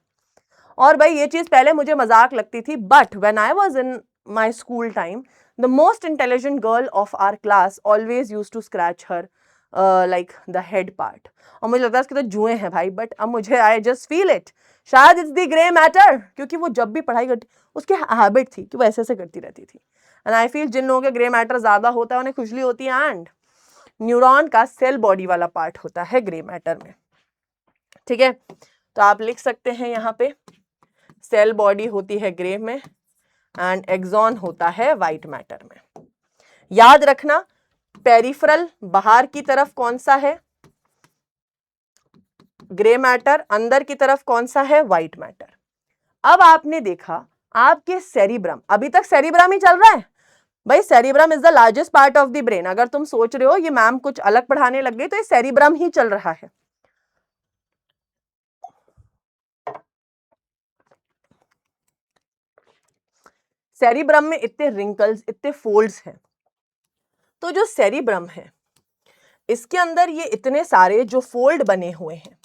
और भाई ये चीज पहले मुझे मजाक लगती थी, but when I was in my school time the most intelligent girl of our class always used to scratch her like the head part, और मुझे लगता है इसके तो जुए हैं भाई, बट अब मुझे आई जस्ट फील इट, शायद इट्स द ग्रे मैटर, क्योंकि वो जब भी पढ़ाई करती उसकी हैबिट थी कि वो ऐसे ऐसे करती रहती थी। एंड आई फील जिन लोगों के ग्रे मैटर ज्यादा होता है उन्हें खुजली होती है, एंड न्यूरॉन का सेल बॉडी वाला पार्ट होता है ग्रे मैटर में, ठीक है। तो आप लिख सकते हैं यहाँ पे सेल बॉडी होती है ग्रे में एंड एक्सॉन होता है व्हाइट मैटर में। याद रखना पेरिफेरल बाहर की तरफ कौन सा है, ग्रे मैटर, अंदर की तरफ कौन सा है, व्हाइट मैटर। अब आपने देखा आपके सेरिब्रम, अभी तक सेरिब्रम ही चल रहा है भाई, cerebrum is the largest part of the brain. अगर तुम सोच रहे हो ये मैम कुछ अलग पढ़ाने लग गई तो ये सेरिब्रम ही चल रहा है। सेरिब्रम में इतने रिंकल्स, इतने फोल्ड्स हैं, तो जो सेरिब्रम है इसके अंदर ये इतने सारे जो फोल्ड बने हुए हैं,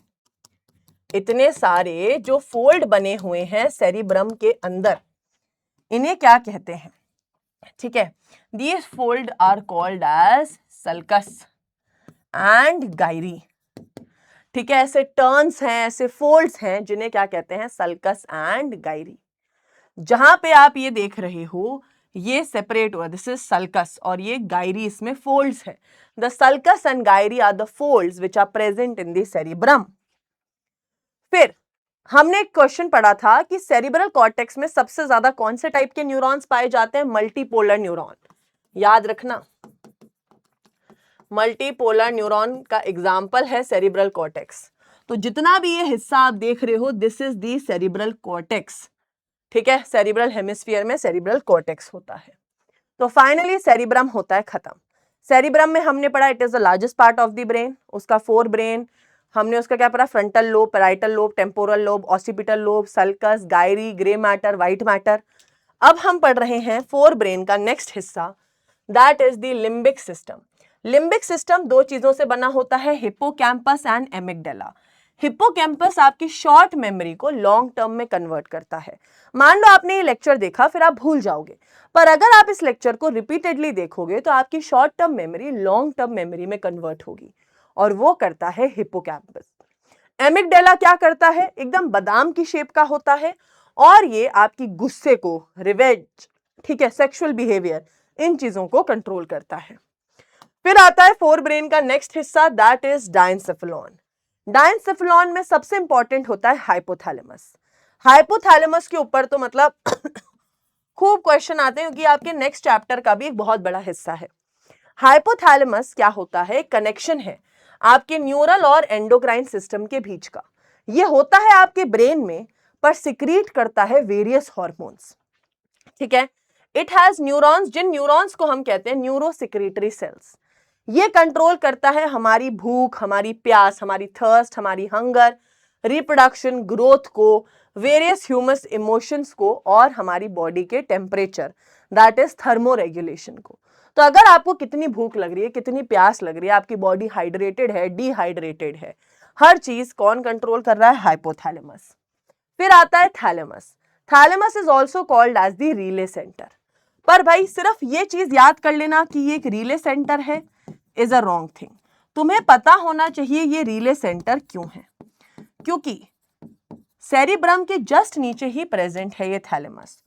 इतने सारे जो फोल्ड बने हुए हैं सेरिब्रम के अंदर, इन्हें क्या कहते हैं, ठीक है। These fold are called as sulcus and gyri, ठीक है। ऐसे टर्न्स हैं, ऐसे फोल्ड्स हैं जिन्हें क्या कहते हैं, सल्कस एंड गायरी। जहां पे आप ये देख रहे हो ये सेपरेट हुआ, दिस इज सल्कस, और ये गायरी, इसमें फोल्ड्स है। The sulcus and gyri are the folds which are present in the cerebrum. फिर हमने एक क्वेश्चन पढ़ा था कि सेरिब्रल कॉर्टेक्स में सबसे ज्यादा कौन से टाइप के न्यूरॉन्स पाए जाते हैं, मल्टीपोलर न्यूरॉन। याद रखना मल्टीपोलर न्यूरॉन का एग्जाम्पल है सेरिब्रल कॉर्टेक्स। तो जितना भी ये हिस्सा आप देख रहे हो this is the cerebral cortex, ठीक है। सेरिब्रल हेमिस्फीयर में सेरिब्रल कॉर्टेक्स होता है। तो फाइनली सेरिब्रम होता है खत्म। सेरिब्रम में हमने पढ़ा it is the largest part of the brain, उसका फोर ब्रेन, हमने उसका क्या पढ़ा, frontal lobe, parietal lobe, temporal lobe, occipital lobe, sulcus, Gayri, grey matter, white matter. अब हम पढ़ रहे हैं फोर ब्रेन का नेक्स्ट हिस्सा, that is the limbic system. Limbic system दो चीजों से बना होता है, हिप्पोकैम्पस एंड एमिगडाला। हिप्पोकैम्पस आपकी शॉर्ट मेमोरी को लॉन्ग टर्म में कन्वर्ट करता है। मान लो आपने ये लेक्चर देखा फिर आप भूल जाओगे, पर अगर आप इस लेक्चर को रिपीटेडली देखोगे तो आपकी short term memory long term memory में कन्वर्ट होगी, और वो करता है हिप्पोकैम्पस। एमिगडाला क्या करता है, एकदम बादाम की शेप का होता है, और ये आपकी गुस्से को, रिवेंज, ठीक है, सेक्सुअल बिहेवियर, इन चीजों को कंट्रोल करता है। फिर आता है फोर ब्रेन का नेक्स्ट हिस्सा, दैट इज डायंसेफेलॉन। डायंसेफेलॉन में सबसे इंपॉर्टेंट होता है हाइपोथैलेमस। हाइपोथैलेमस के ऊपर तो मतलब खूब क्वेश्चन आते हैं, क्योंकि आपके नेक्स्ट चैप्टर का भी एक बहुत बड़ा हिस्सा है। हाइपोथैलेमस क्या होता है, कनेक्शन है आपके न्यूरल और एंडोक्राइन सिस्टम के बीच का। ये होता है आपके ब्रेन में, पर सिक्रीट करता है वेरियस हार्मोन्स, ठीक है। इट हैज न्यूरॉन्स, जिन न्यूरॉन्स को हम कहते हैं न्यूरोसिक्रेटरी सेल्स। ये कंट्रोल करता है हमारी भूख, हमारी प्यास, हमारी थर्स्ट, हमारी हंगर, रिप्रोडक्शन, ग्रोथ को, वेरियस ह्यूमस इमोशंस को, और हमारी बॉडी के टेम्परेचर, दैट इज थर्मोरेगुलेशन को। तो अगर आपको कितनी भूख लग रही है, कितनी प्यास लग रही है, आपकी बॉडी हाइड्रेटेड है, डिहाइड्रेटेड है, हर चीज कौन कंट्रोल कर रहा है, हाइपोथैलेमस। फिर आता है thalamus. Thalamus is also called as the relay centre. पर भाई सिर्फ ये चीज याद कर लेना कि ये एक रिले सेंटर है इज अ रॉन्ग थिंग। तुम्हें पता होना चाहिए ये रिले सेंटर क्यों है, क्योंकि सेरिब्रम के जस्ट नीचे ही प्रेजेंट है ये थैलेमस।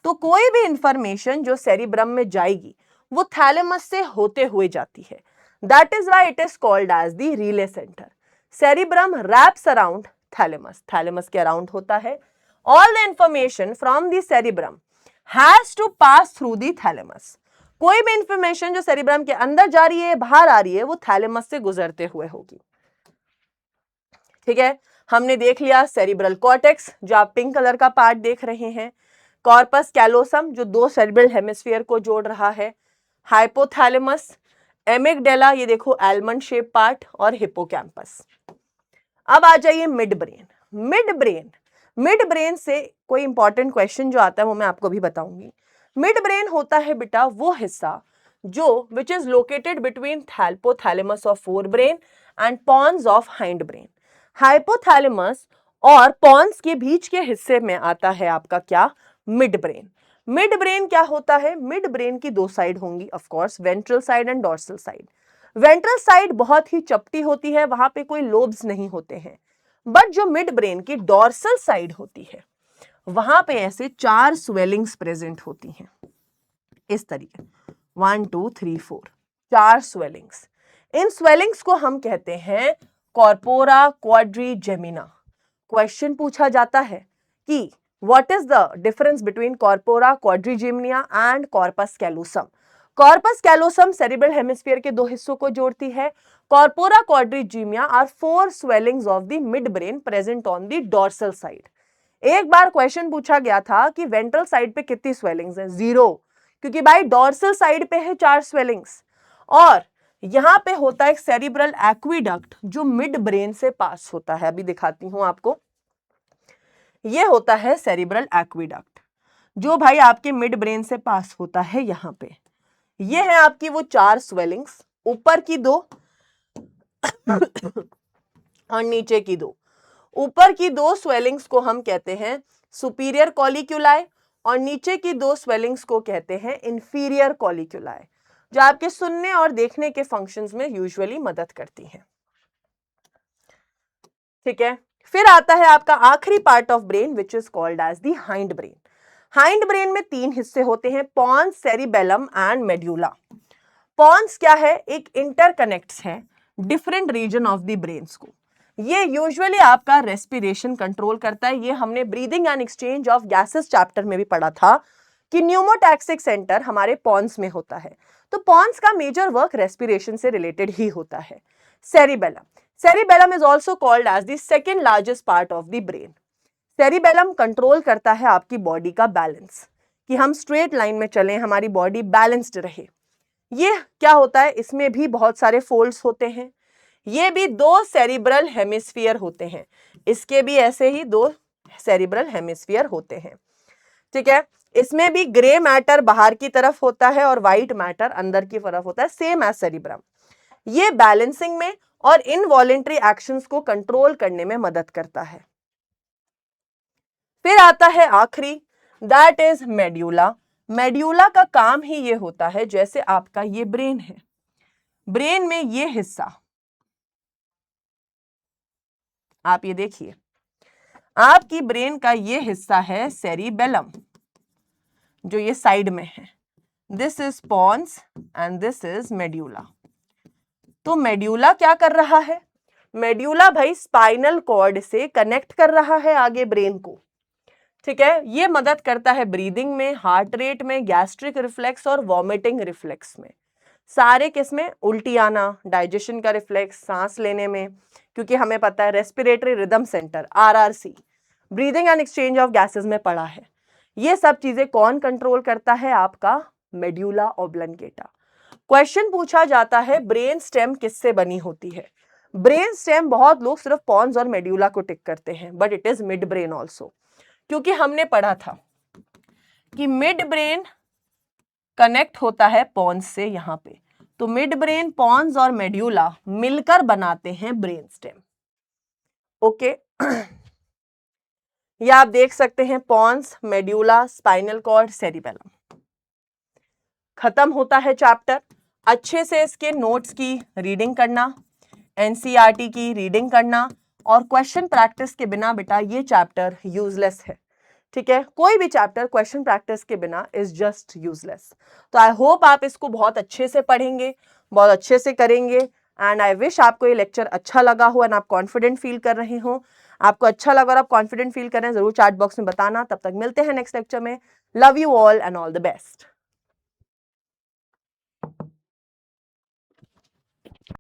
तो कोई भी इंफॉर्मेशन जो सेरिब्रम में जाएगी वो थैलेमस से होते हुए जाती है। That is why it is called as the relay centre. Cerebrum wraps around thalamus, thalamus के अराउंड होता है। All the information from the cerebrum has to pass through the thalamus. कोई भी इंफॉर्मेशन जो सेरिब्रम के अंदर जा रही है, बाहर आ रही है, वो थैलेमस से गुजरते हुए होगी। ठीक है, हमने देख लिया सेरिब्रल कॉर्टेक्स जो आप पिंक कलर का पार्ट देख रहे हैं, कॉर्पस कैलोसम जो दो सेरिब्रल हेमिस्फीयर को जोड़ रहा है, हाइपोथैलेमस, एमिगडेला ये देखो आलमंड शेप पार्ट, और हिपोकैम्पस। अब आ जाइए मिड ब्रेन। मिड ब्रेन से कोई इंपॉर्टेंट क्वेश्चन जो आता है वो मैं आपको भी बताऊंगी। मिड ब्रेन होता है बेटा वो हिस्सा जो which is located between hypothalamus of forebrain and pons of hindbrain. Hypothalamus और पॉन्स के बीच के हिस्से में आता है आपका क्या, मिड ब्रेन। मिड ब्रेन क्या होता है, मिड ब्रेन की दो साइड होंगी of course, ventral side and dorsal side. Ventral side बहुत ही चपटी होती है, वहां पे कोई लोब्स नहीं होते हैं, बट जो मिड ब्रेन की डॉर्सल साइड होती है वहां पे ऐसे चार स्वेलिंग्स प्रेजेंट होती हैं इस तरीके, 1 2 3 4, चार स्वेलिंग्स। इन स्वेलिंग्स को हम कहते हैं कॉर्पोरा क्वाड्रिजेमिना। क्वेश्चन पूछा जाता है कि what is the difference between corpora quadrigemina and corpus callosum. Corpus callosum cerebral hemisphere के दो हिस्सों को जोड़ती है। Corpora quadrigemina are four swellings of the midbrain present on the dorsal side. एक बार क्वेश्चन पूछा गया था कि वेंट्रल साइड पे कितनी स्वेलिंग्स हैं, 0, क्योंकि भाई डॉर्सल साइड पे है चार स्वेलिंग्स। और यहां पे होता है एक सेरिब्रल एक्विडक्ट जो मिड ब्रेन से पास होता है, अभी दिखाती हूं आपको। ये होता है सेरिब्रल एक्विडक्ट जो भाई आपके मिड ब्रेन से पास होता है यहां पे। ये है आपकी वो चार स्वेलिंग्स, ऊपर की दो और नीचे की दो। ऊपर की दो स्वेलिंग्स को हम कहते हैं सुपीरियर कॉलिक्यूलाई और नीचे की दो स्वेलिंग्स को कहते हैं इंफीरियर कॉलिक्यूलाई, जो आपके सुनने और देखने के फंक्शंस में यूजुअली मदद करती हैं। ठीक है, फिर आता है आपका आखिरी part of brain which is called as the hind brain. Hind brain में तीन हिस्से होते हैं, pons, cerebellum and medulla. Pons क्या है, एक इंटरकनेक्ट्स है different region of the brains को। ये यूजुअली आपका रेस्पिरेशन कंट्रोल करता है। ये हमने breathing and exchange of gases chapter में भी पढ़ा था कि न्यूमोटैक्सिक सेंटर हमारे पॉन्स में होता है। तो पॉन्स का मेजर वर्क रेस्पिरेशन से रिलेटेड ही होता है। Cerebellum is also called as the second largest part of the brain. सेरिबेलम कंट्रोल करता है आपकी बॉडी का बैलेंस, कि हम स्ट्रेट लाइन में चलें, हमारी बॉडी बैलेंस्ड रहे। ये क्या होता है, इसमें भी बहुत सारे फोल्ड्स होते हैं। ये भी दो सेरिब्रल हेमिस्फीयर होते हैं, इसके भी ऐसे ही दो सेरिब्रल हेमिस्फीयर होते हैं। ठीक है, इसमें भी ग्रे मैटर बाहर की तरफ होता है और व्हाइट मैटर अंदर की तरफ होता है, सेम एज सेरिब्रम। ये बैलेंसिंग में और इनवॉलेंट्री एक्शंस को कंट्रोल करने में मदद करता है। फिर आता है आखिरी, दैट इज मेड्यूला। मेड्यूला का काम ही ये होता है, जैसे आपका ये ब्रेन है, ब्रेन में ये हिस्सा आप ये देखिए, आपकी ब्रेन का ये हिस्सा है सेरिबेलम जो ये साइड में है, this is pons and this is medulla. तो मेड्यूला क्या कर रहा है, मेड्यूला भाई स्पाइनल कॉर्ड से कनेक्ट कर रहा है आगे ब्रेन को। ठीक है, ये मदद करता है ब्रीदिंग में, हार्ट रेट में, गैस्ट्रिक रिफ्लेक्स और वॉमिटिंग रिफ्लेक्स में। सारे किसमें, उल्टी आना, डाइजेशन का रिफ्लेक्स, सांस लेने में, क्योंकि हमें पता है respiratory rhythm centre RRC, breathing and exchange of gases में पड़ा है। ये सब चीजें कौन कंट्रोल करता है, आपका मेड्यूला ऑब्लंगेटा। क्वेश्चन पूछा जाता है ब्रेन स्टेम किससे बनी होती है। ब्रेन स्टेम बहुत लोग सिर्फ पॉन्स और मेड्यूला को टिक करते हैं, but it is mid brain also, क्योंकि हमने पढ़ा था कि मिड ब्रेन कनेक्ट होता है पॉन्स से यहां पे। तो मिड ब्रेन, पॉन्स और मेड्यूला मिलकर बनाते हैं ब्रेन स्टेम। ओके ये आप देख सकते हैं pons, medulla, spinal cord, cerebellum. खत्म होता है चैप्टर। अच्छे से इसके नोट्स की रीडिंग करना, एनसीईआरटी की रीडिंग करना, और क्वेश्चन प्रैक्टिस के बिना बेटा ये चैप्टर यूजलेस है। ठीक है, कोई भी चैप्टर क्वेश्चन प्रैक्टिस के बिना इज जस्ट यूजलेस। तो आई होप आप इसको बहुत अच्छे से पढ़ेंगे, बहुत अच्छे से करेंगे, एंड आई विश आपको ये लेक्चर अच्छा लगा हो एंड आप कॉन्फिडेंट फील कर रहे हो। आपको अच्छा लगा और आप कॉन्फिडेंट फील कर रहे हैं, जरूर चैट बॉक्स में बताना। तब तक मिलते हैं नेक्स्ट लेक्चर में। Love you all and all the best.